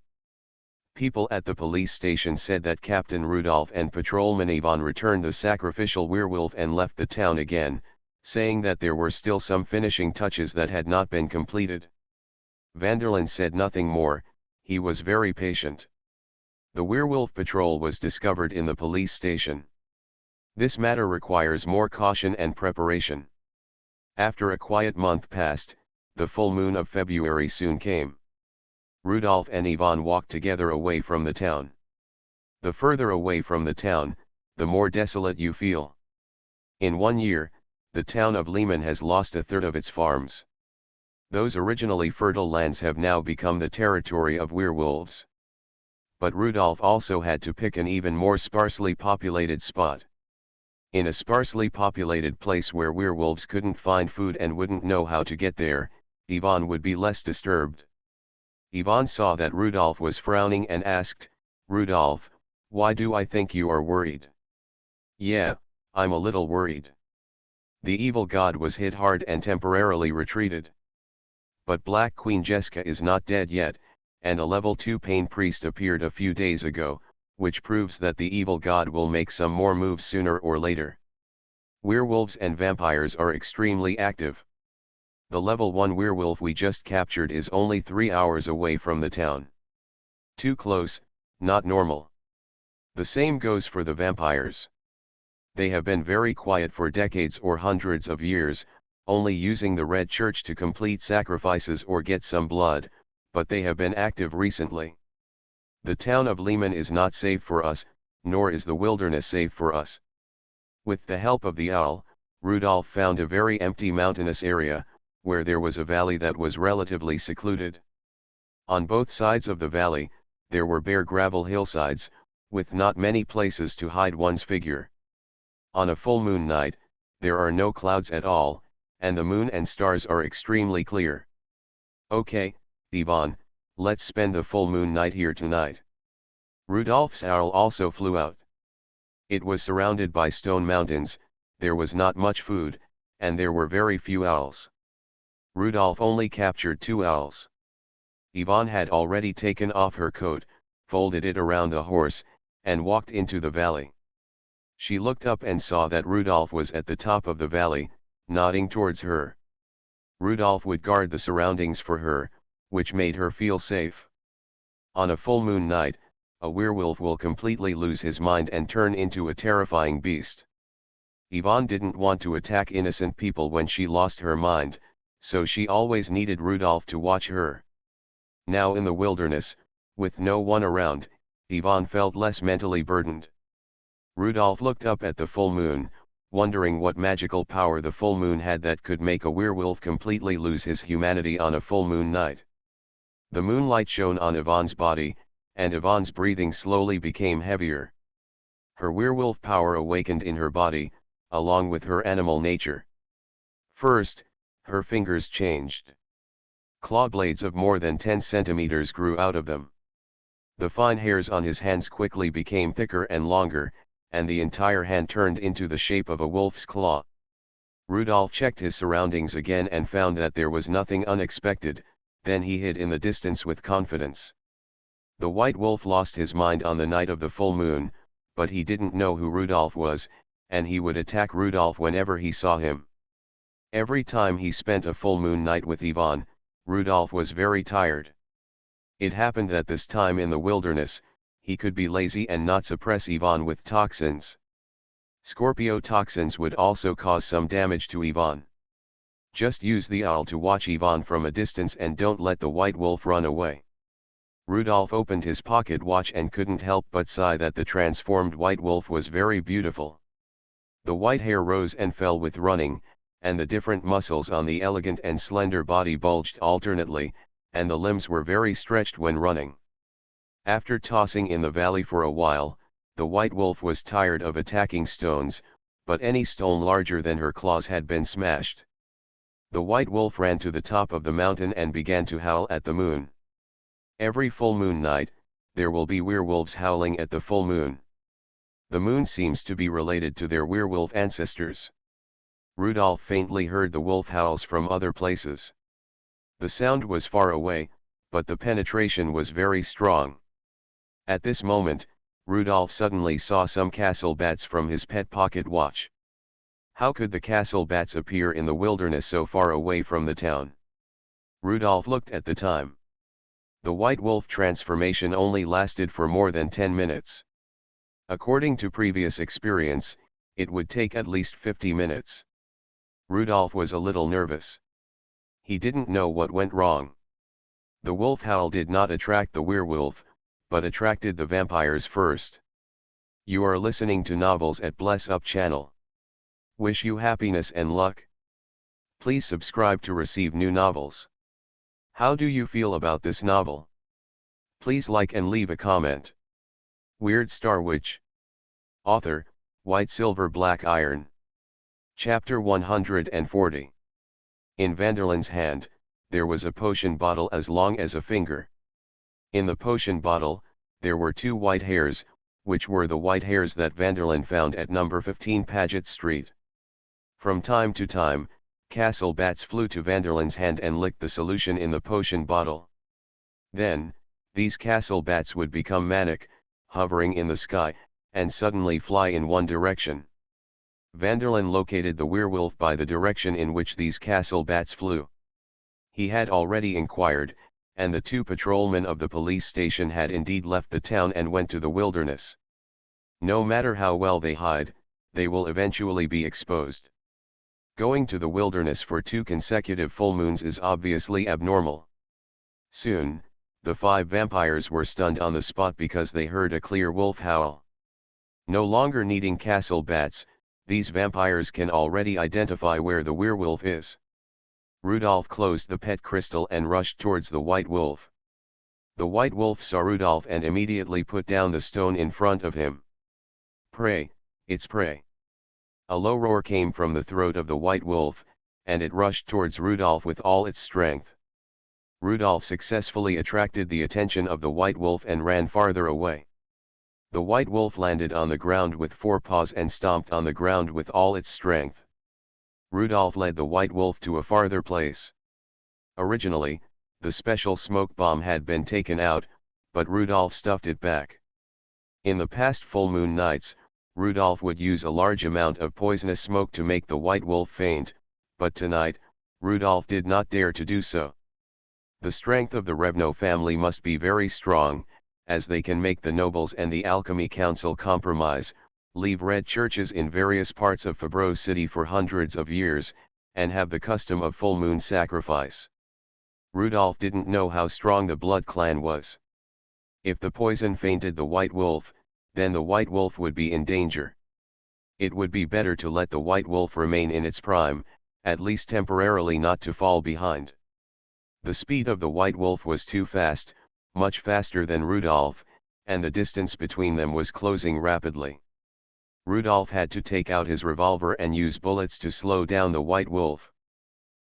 S1: People at the police station said that Captain Rudolph and patrolman Ivan returned the sacrificial werewolf and left the town again, saying that there were still some finishing touches that had not been completed. Vanderlyn said nothing more, he was very patient. The werewolf patrol was discovered in the police station. This matter requires more caution and preparation. After a quiet month passed, the full moon of February soon came. Rudolph and Ivan walked together away from the town. The further away from the town, the more desolate you feel. In 1 year, the town of Lehman has lost a third of its farms. Those originally fertile lands have now become the territory of werewolves. But Rudolph also had to pick an even more sparsely populated spot. In a sparsely populated place where werewolves couldn't find food and wouldn't know how to get there, Ivan would be less disturbed. Ivan saw that Rudolph was frowning and asked, "Rudolph, why do I think you are worried?" "Yeah, I'm a little worried." The evil god was hit hard and temporarily retreated. But Black Queen Jessica is not dead yet, and a level 2 pain priest appeared a few days ago, which proves that the evil god will make some more moves sooner or later. Werewolves and vampires are extremely active. The level 1 werewolf we just captured is only 3 hours away from the town. Too close, not normal. The same goes for the vampires. They have been very quiet for decades or hundreds of years, only using the Red Church to complete sacrifices or get some blood, but they have been active recently. The town of Lehman is not safe for us, nor is the wilderness safe for us. With the help of the owl, Rudolph found a very empty mountainous area, where there was a valley that was relatively secluded. On both sides of the valley, there were bare gravel hillsides, with not many places to hide one's figure. On a full moon night, there are no clouds at all, and the moon and stars are extremely clear. "Okay, Ivan, let's spend the full moon night here tonight." Rudolph's owl also flew out. It was surrounded by stone mountains, there was not much food, and there were very few owls. Rudolph only captured 2 owls. Ivan had already taken off her coat, folded it around the horse, and walked into the valley. She looked up and saw that Rudolph was at the top of the valley, nodding towards her. Rudolph would guard the surroundings for her, which made her feel safe. On a full moon night, a werewolf will completely lose his mind and turn into a terrifying beast. Ivan didn't want to attack innocent people when she lost her mind, so she always needed Rudolph to watch her. Now in the wilderness, with no one around, Ivan felt less mentally burdened. Rudolph looked up at the full moon, wondering what magical power the full moon had that could make a werewolf completely lose his humanity on a full moon night. The moonlight shone on Ivan's body, and Ivan's breathing slowly became heavier. Her werewolf power awakened in her body, along with her animal nature. First, her fingers changed. Claw blades of more than 10 centimeters grew out of them. The fine hairs on his hands quickly became thicker and longer, and the entire hand turned into the shape of a wolf's claw. Rudolph checked his surroundings again and found that there was nothing unexpected, then he hid in the distance with confidence. The white wolf lost his mind on the night of the full moon, but he didn't know who Rudolph was, and he would attack Rudolph whenever he saw him. Every time he spent a full moon night with Ivan, Rudolph was very tired. It happened that this time in the wilderness, he could be lazy and not suppress Ivan with toxins. Scorpio toxins would also cause some damage to Ivan. Just use the owl to watch Ivan from a distance and don't let the white wolf run away. Rudolph opened his pocket watch and couldn't help but sigh that the transformed white wolf was very beautiful. The white hair rose and fell with running, and the different muscles on the elegant and slender body bulged alternately, and the limbs were very stretched when running. After tossing in the valley for a while, the white wolf was tired of attacking stones, but any stone larger than her claws had been smashed. The white wolf ran to the top of the mountain and began to howl at the moon. Every full moon night, there will be werewolves howling at the full moon. The moon seems to be related to their werewolf ancestors. Rudolph faintly heard the wolf howls from other places. The sound was far away, but the penetration was very strong. At this moment, Rudolph suddenly saw some castle bats from his pet pocket watch. How could the castle bats appear in the wilderness so far away from the town? Rudolph looked at the time. The white wolf transformation only lasted for more than 10 minutes. According to previous experience, it would take at least 50 minutes. Rudolph was a little nervous. He didn't know what went wrong. The wolf howl did not attract the werewolf, but attracted the vampires first. You are listening to Novels at Bless Up channel. Wish you happiness and luck. Please subscribe to receive new novels. How do you feel about this novel? Please like and leave a comment. Weird Star Witch. Author, White Silver Black Iron. Chapter 140. In Vanderlyn's hand, there was a potion bottle as long as a finger. In the potion bottle, there were 2 white hairs, which were the white hairs that Vanderlyn found at number 15 Paget Street. From time to time, castle bats flew to Vanderlyn's hand and licked the solution in the potion bottle. Then, these castle bats would become manic, hovering in the sky, and suddenly fly in one direction. Vanderlyn located the werewolf by the direction in which these castle bats flew. He had already inquired, and the 2 patrolmen of the police station had indeed left the town and went to the wilderness. No matter how well they hide, they will eventually be exposed. Going to the wilderness for 2 consecutive full moons is obviously abnormal. Soon, the 5 vampires were stunned on the spot because they heard a clear wolf howl. No longer needing castle bats, these vampires can already identify where the werewolf is. Rudolph closed the pet crystal and rushed towards the white wolf. The white wolf saw Rudolph and immediately put down the stone in front of him. Prey, it's prey. A low roar came from the throat of the white wolf, and it rushed towards Rudolph with all its strength. Rudolph successfully attracted the attention of the white wolf and ran farther away. The white wolf landed on the ground with 4 paws and stomped on the ground with all its strength. Rudolph led the white wolf to a farther place. Originally, the special smoke bomb had been taken out, but Rudolph stuffed it back. In the past full moon nights, Rudolph would use a large amount of poisonous smoke to make the white wolf faint, but tonight, Rudolph did not dare to do so. The strength of the Revno family must be very strong, as they can make the nobles and the Alchemy Council compromise, leave red churches in various parts of Fabreau City for hundreds of years, and have the custom of full moon sacrifice. Rudolph didn't know how strong the Blood Clan was. If the poison fainted the white wolf, then the white wolf would be in danger. It would be better to let the white wolf remain in its prime, at least temporarily, not to fall behind. The speed of the white wolf was too fast, much faster than Rudolph, and the distance between them was closing rapidly. Rudolph had to take out his revolver and use bullets to slow down the white wolf.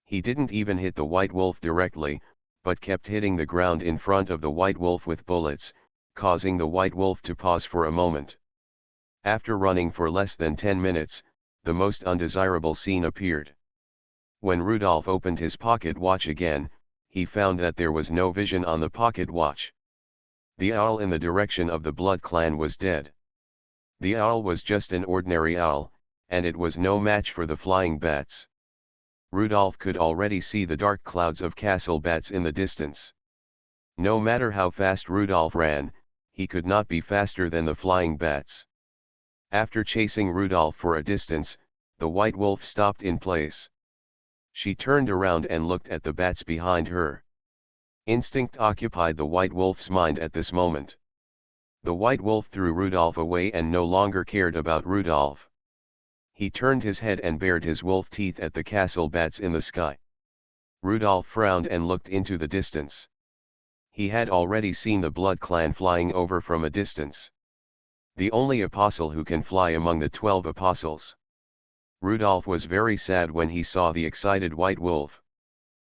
S1: He didn't even hit the white wolf directly, but kept hitting the ground in front of the white wolf with bullets, causing the white wolf to pause for a moment. After running for less than 10 minutes, the most undesirable scene appeared. When Rudolph opened his pocket watch again, he found that there was no vision on the pocket watch. The owl in the direction of the Blood Clan was dead. The owl was just an ordinary owl, and it was no match for the flying bats. Rudolph could already see the dark clouds of castle bats in the distance. No matter how fast Rudolph ran, he could not be faster than the flying bats. After chasing Rudolph for a distance, the white wolf stopped in place. She turned around and looked at the bats behind her. Instinct occupied the white wolf's mind at this moment. The white wolf threw Rudolph away and no longer cared about Rudolph. He turned his head and bared his wolf teeth at the castle bats in the sky. Rudolph frowned and looked into the distance. He had already seen the Blood Clan flying over from a distance. The only apostle who can fly among the 12 apostles. Rudolph was very sad when he saw the excited white wolf.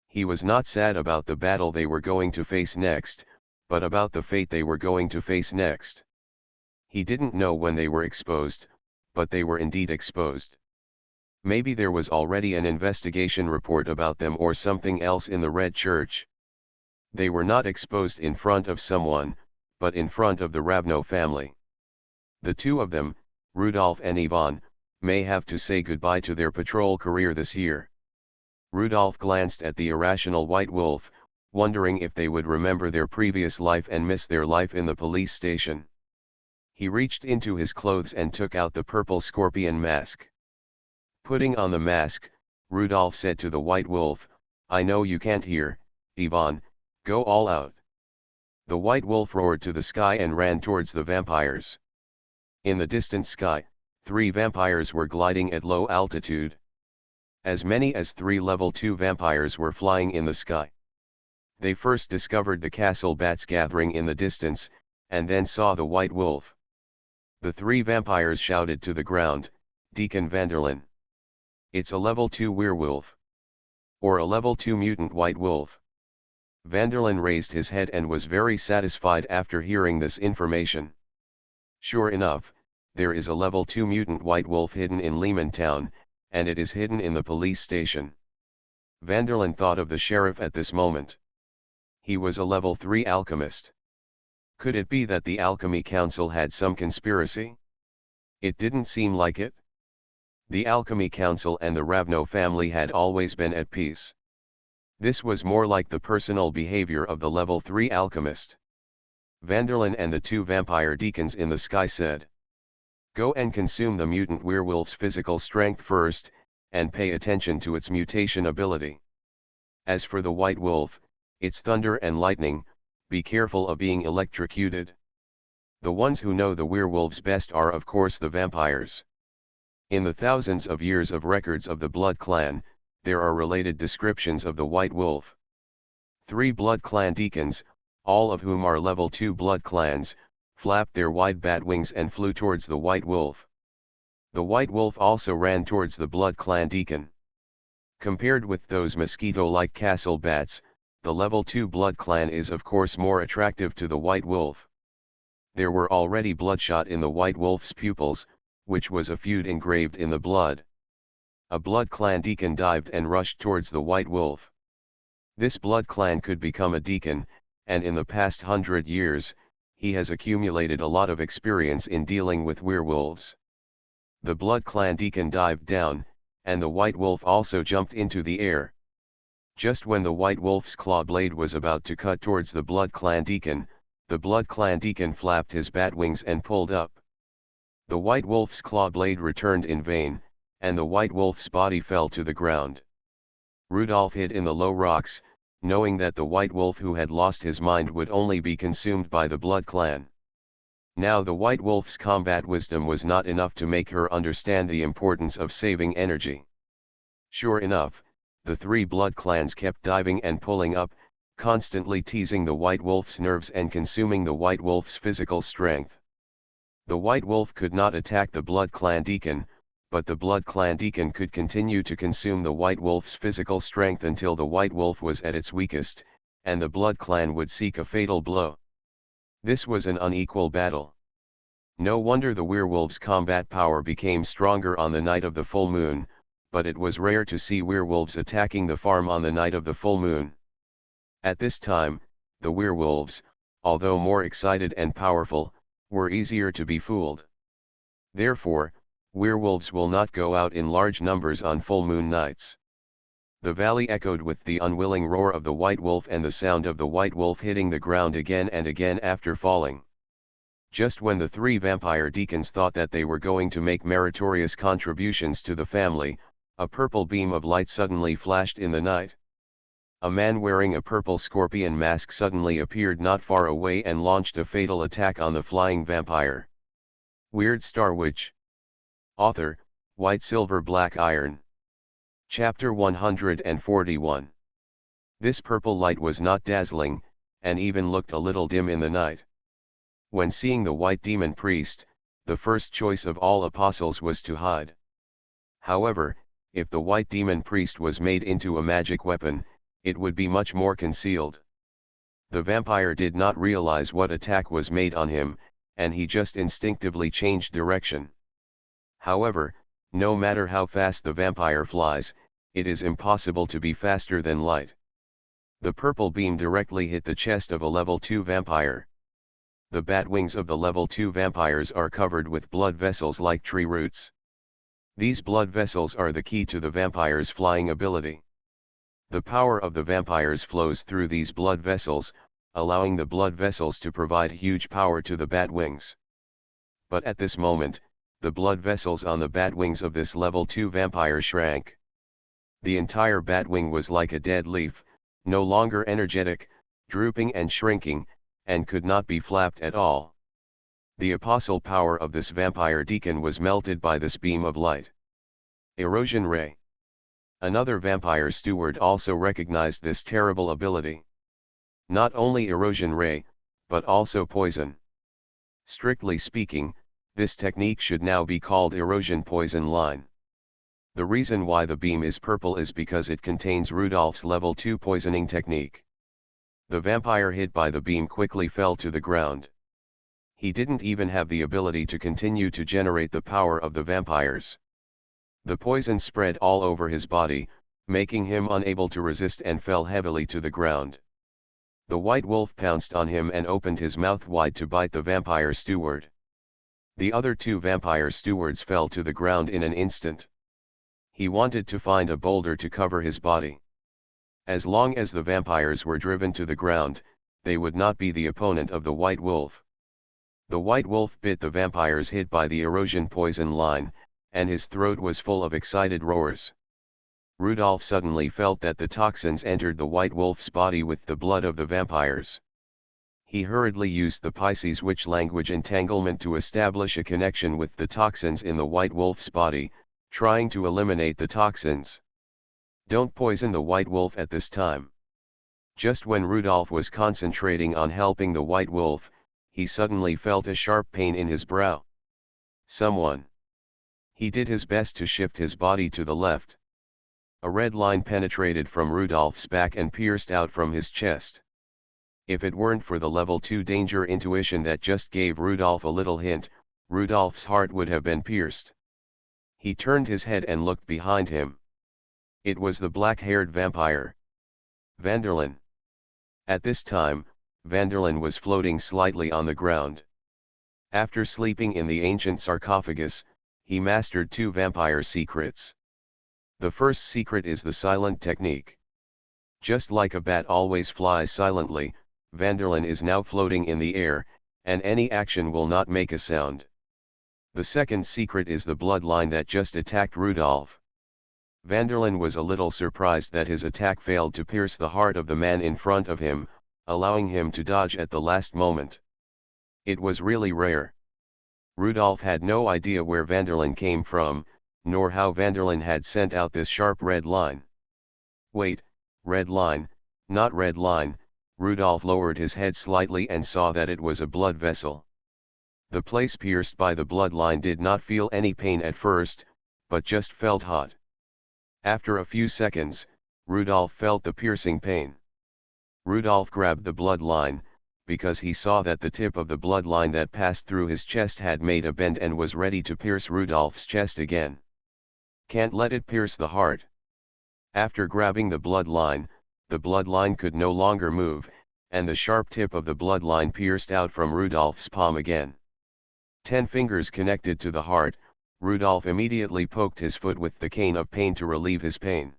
S1: He was not sad about the battle they were going to face next, but about the fate they were going to face next. He didn't know when they were exposed, but they were indeed exposed. Maybe there was already an investigation report about them or something else in the Red Church. They were not exposed in front of someone, but in front of the Ravno family. The two of them, Rudolph and Ivan, may have to say goodbye to their patrol career this year. Rudolph glanced at the irrational white wolf, wondering if they would remember their previous life and miss their life in the police station. He reached into his clothes and took out the purple scorpion mask. Putting on the mask, Rudolph said to the white wolf, "I know you can't hear, Ivan, go all out." The white wolf roared to the sky and ran towards the vampires. In the distant sky, 3 vampires were gliding at low altitude. As many as 3 level 2 vampires were flying in the sky. They first discovered the castle bats gathering in the distance, and then saw the white wolf. The 3 vampires shouted to the ground, "Deacon Vanderlyn. It's a level 2 werewolf. Or a level 2 mutant white wolf." Vanderlyn raised his head and was very satisfied after hearing this information. Sure enough, there is a level 2 mutant white wolf hidden in Lehman Town, and it is hidden in the police station. Vanderlyn thought of the sheriff at this moment. He was a level 3 alchemist. Could it be that the Alchemy Council had some conspiracy? It didn't seem like it. The Alchemy Council and the Ravno family had always been at peace. This was more like the personal behavior of the level 3 alchemist. Vanderlyn and the 2 vampire deacons in the sky said, "Go and consume the mutant werewolf's physical strength first, and pay attention to its mutation ability. As for the white wolf, its thunder and lightning, be careful of being electrocuted." The ones who know the werewolves best are of course the vampires. In the thousands of years of records of the Blood Clan, there are related descriptions of the white wolf. 3 Blood Clan deacons, all of whom are level 2 Blood Clans, flapped their wide bat wings and flew towards the white wolf. The white wolf also ran towards the Blood Clan deacon. Compared with those mosquito-like castle bats, the level 2 Blood Clan is of course more attractive to the white wolf. There were already bloodshot in the white wolf's pupils, which was a feud engraved in the blood. A Blood Clan deacon dived and rushed towards the white wolf. This Blood Clan could become a deacon, and in the past 100 years, he has accumulated a lot of experience in dealing with werewolves. The Blood Clan deacon dived down, and the white wolf also jumped into the air. Just when the white wolf's claw blade was about to cut towards the Blood Clan deacon, the Blood Clan deacon flapped his bat wings and pulled up. The white wolf's claw blade returned in vain, and the white wolf's body fell to the ground. Rudolph hid in the low rocks, knowing that the white wolf who had lost his mind would only be consumed by the Blood Clan. Now the white wolf's combat wisdom was not enough to make her understand the importance of saving energy. Sure enough, the 3 Blood Clans kept diving and pulling up, constantly teasing the white wolf's nerves and consuming the white wolf's physical strength. The white wolf could not attack the Blood Clan deacon, but the Blood Clan deacon could continue to consume the white wolf's physical strength until the white wolf was at its weakest, and the Blood Clan would seek a fatal blow. This was an unequal battle. No wonder the werewolves' combat power became stronger on the night of the full moon, but it was rare to see werewolves attacking the farm on the night of the full moon. At this time, the werewolves, although more excited and powerful, were easier to be fooled. Therefore, werewolves will not go out in large numbers on full moon nights. The valley echoed with the unwilling roar of the white wolf and the sound of the white wolf hitting the ground again and again after falling. Just when the 3 vampire deacons thought that they were going to make meritorious contributions to the family, a purple beam of light suddenly flashed in the night. A man wearing a purple scorpion mask suddenly appeared not far away and launched a fatal attack on the flying vampire. Weird Star Witch. Author, White Silver Black Iron. Chapter 141. This purple light was not dazzling, and even looked a little dim in the night. When seeing the white demon priest, the first choice of all apostles was to hide. However, if the white demon priest was made into a magic weapon, it would be much more concealed. The vampire did not realize what attack was made on him, and he just instinctively changed direction. However, no matter how fast the vampire flies, it is impossible to be faster than light. The purple beam directly hit the chest of a level 2 vampire. The bat wings of the level 2 vampires are covered with blood vessels like tree roots. These blood vessels are the key to the vampire's flying ability. The power of the vampires flows through these blood vessels, allowing the blood vessels to provide huge power to the bat wings. But at this moment, the blood vessels on the bat wings of this level 2 vampire shrank. The entire bat wing was like a dead leaf, no longer energetic, drooping and shrinking, and could not be flapped at all. The apostle power of this vampire deacon was melted by this beam of light. Erosion ray. Another vampire steward also recognized this terrible ability. Not only erosion ray, but also poison. Strictly speaking, this technique should now be called erosion poison line. The reason why the beam is purple is because it contains Rudolph's level 2 poisoning technique. The vampire hit by the beam quickly fell to the ground. He didn't even have the ability to continue to generate the power of the vampires. The poison spread all over his body, making him unable to resist and fell heavily to the ground. The white wolf pounced on him and opened his mouth wide to bite the vampire steward. The other 2 vampire stewards fell to the ground in an instant. He wanted to find a boulder to cover his body. As long as the vampires were driven to the ground, they would not be the opponent of the white wolf. The white wolf bit the vampires hit by the erosion poison line, and his throat was full of excited roars. Rudolph suddenly felt that the toxins entered the white wolf's body with the blood of the vampires. He hurriedly used the Pisces witch language entanglement to establish a connection with the toxins in the white wolf's body, trying to eliminate the toxins. Don't poison the white wolf at this time. Just when Rudolph was concentrating on helping the white wolf, he suddenly felt a sharp pain in his brow. Someone. He did his best to shift his body to the left. A red line penetrated from Rudolph's back and pierced out from his chest. If it weren't for the level 2 danger intuition that just gave Rudolph a little hint, Rudolph's heart would have been pierced. He turned his head and looked behind him. It was the black-haired vampire, Vanderlyn. At this time, Vanderlyn was floating slightly on the ground. After sleeping in the ancient sarcophagus, he mastered 2 vampire secrets. The first secret is the silent technique. Just like a bat always flies silently, Vanderlyn is now floating in the air, and any action will not make a sound. The second secret is the bloodline that just attacked Rudolph. Vanderlyn was a little surprised that his attack failed to pierce the heart of the man in front of him, allowing him to dodge at the last moment. It was really rare. Rudolph had no idea where Vanderlyn came from, nor how Vanderlyn had sent out this sharp red line. Wait, red line, not red line. Rudolph lowered his head slightly and saw that it was a blood vessel. The place pierced by the bloodline did not feel any pain at first, but just felt hot. After a few seconds, Rudolph felt the piercing pain. Rudolph grabbed the bloodline, because he saw that the tip of the bloodline that passed through his chest had made a bend and was ready to pierce Rudolph's chest again. Can't let it pierce the heart. After grabbing the bloodline could no longer move, and the sharp tip of the bloodline pierced out from Rudolph's palm again. 10 fingers connected to the heart, Rudolph immediately poked his foot with the cane of pain to relieve his pain.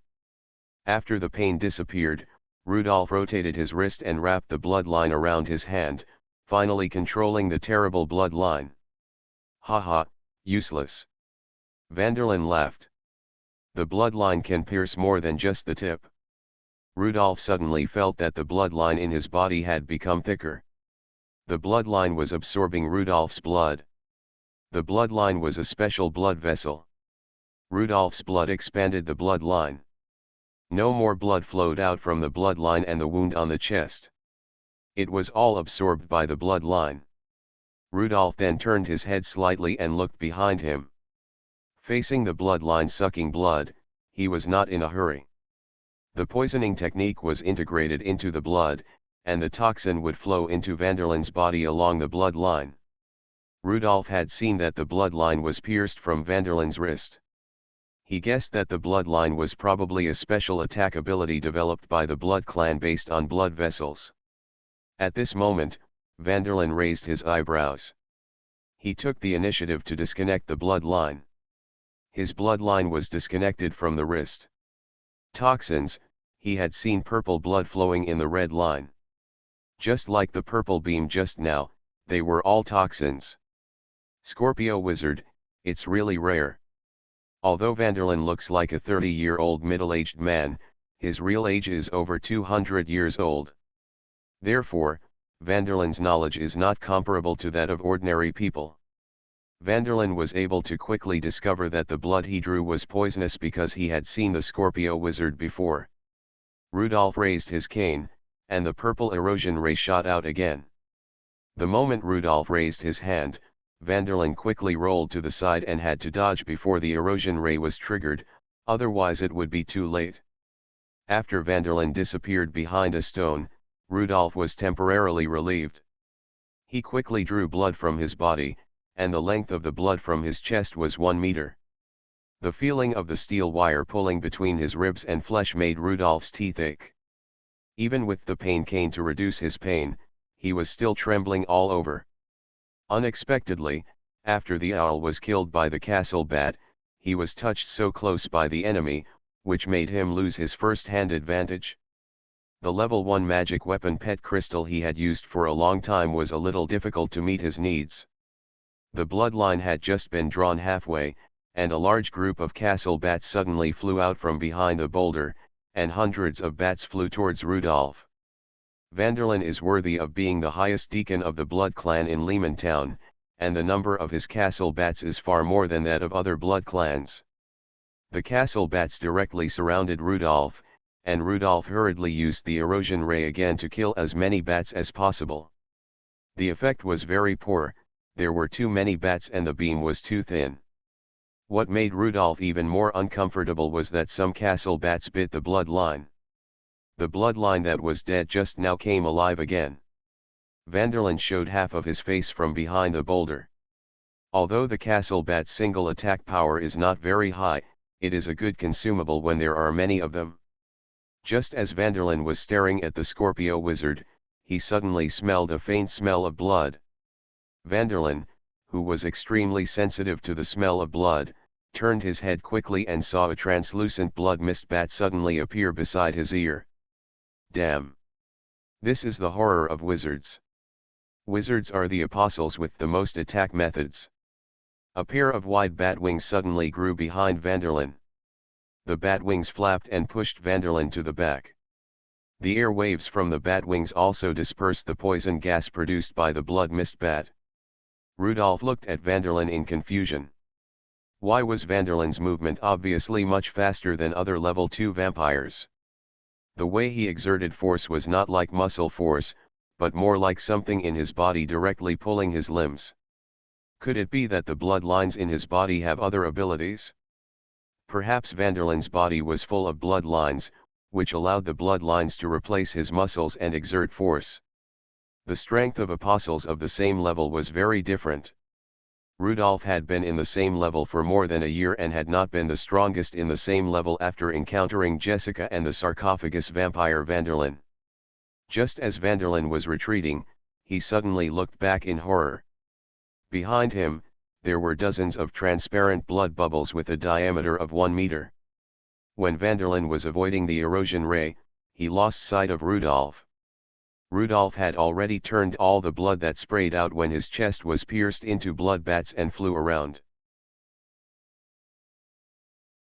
S1: After the pain disappeared, Rudolph rotated his wrist and wrapped the bloodline around his hand, finally controlling the terrible bloodline. Haha, useless. Vanderlyn laughed. The bloodline can pierce more than just the tip. Rudolph suddenly felt that the bloodline in his body had become thicker. The bloodline was absorbing Rudolph's blood. The bloodline was a special blood vessel. Rudolph's blood expanded the bloodline. No more blood flowed out from the bloodline and the wound on the chest. It was all absorbed by the bloodline. Rudolph then turned his head slightly and looked behind him. Facing the bloodline sucking blood, he was not in a hurry. The poisoning technique was integrated into the blood, and the toxin would flow into Vanderlyn's body along the bloodline. Rudolph had seen that the bloodline was pierced from Vanderlyn's wrist. He guessed that the bloodline was probably a special attack ability developed by the Blood Clan based on blood vessels. At this moment, Vanderlyn raised his eyebrows. He took the initiative to disconnect the bloodline. His bloodline was disconnected from the wrist. Toxins, he had seen purple blood flowing in the red line. Just like the purple beam just now, they were all toxins. Scorpio Wizard, it's really rare. Although Vanderlyn looks like a 30-year-old middle-aged man, his real age is over 200 years old. Therefore, Vanderlyn's knowledge is not comparable to that of ordinary people. Vanderlyn was able to quickly discover that the blood he drew was poisonous because he had seen the Scorpio Wizard before. Rudolph raised his cane, and the purple erosion ray shot out again. The moment Rudolph raised his hand, Vanderlyn quickly rolled to the side and had to dodge before the erosion ray was triggered, otherwise it would be too late. After Vanderlyn disappeared behind a stone, Rudolph was temporarily relieved. He quickly drew blood from his body, and the length of the blood from his chest was 1 meter. The feeling of the steel wire pulling between his ribs and flesh made Rudolph's teeth ache. Even with the pain cane to reduce his pain, he was still trembling all over. Unexpectedly, after the owl was killed by the castle bat, he was touched so close by the enemy, which made him lose his first-hand advantage. The level 1 magic weapon pet crystal he had used for a long time was a little difficult to meet his needs. The bloodline had just been drawn halfway, and a large group of castle bats suddenly flew out from behind the boulder, and hundreds of bats flew towards Rudolph. Vanderlyn is worthy of being the highest deacon of the blood clan in Lehman Town, and the number of his castle bats is far more than that of other blood clans. The castle bats directly surrounded Rudolph, and Rudolph hurriedly used the erosion ray again to kill as many bats as possible. The effect was very poor, there were too many bats and the beam was too thin. What made Rudolph even more uncomfortable was that some castle bats bit the bloodline. The bloodline that was dead just now came alive again. Vanderlyn showed half of his face from behind the boulder. Although the castle bat's single attack power is not very high, it is a good consumable when there are many of them. Just as Vanderlyn was staring at the Scorpio Wizard, he suddenly smelled a faint smell of blood. Vanderlyn, who was extremely sensitive to the smell of blood, turned his head quickly and saw a translucent blood mist bat suddenly appear beside his ear. Damn! This is the horror of wizards. Wizards are the apostles with the most attack methods. A pair of wide bat wings suddenly grew behind Vanderlyn. The bat wings flapped and pushed Vanderlyn to the back. The air waves from the bat wings also dispersed the poison gas produced by the blood mist bat. Rudolph looked at Vanderlyn in confusion. Why was Vanderlyn's movement obviously much faster than other level 2 vampires? The way he exerted force was not like muscle force, but more like something in his body directly pulling his limbs. Could it be that the bloodlines in his body have other abilities? Perhaps Vanderlyn's body was full of bloodlines, which allowed the bloodlines to replace his muscles and exert force. The strength of apostles of the same level was very different. Rudolph had been in the same level for more than a year and had not been the strongest in the same level after encountering Jessica and the sarcophagus vampire Vanderlyn. Just as Vanderlyn was retreating, he suddenly looked back in horror. Behind him, there were dozens of transparent blood bubbles with a diameter of 1 meter. When Vanderlyn was avoiding the erosion ray, he lost sight of Rudolph. Rudolph had already turned all the blood that sprayed out when his chest was pierced into blood bats and flew around.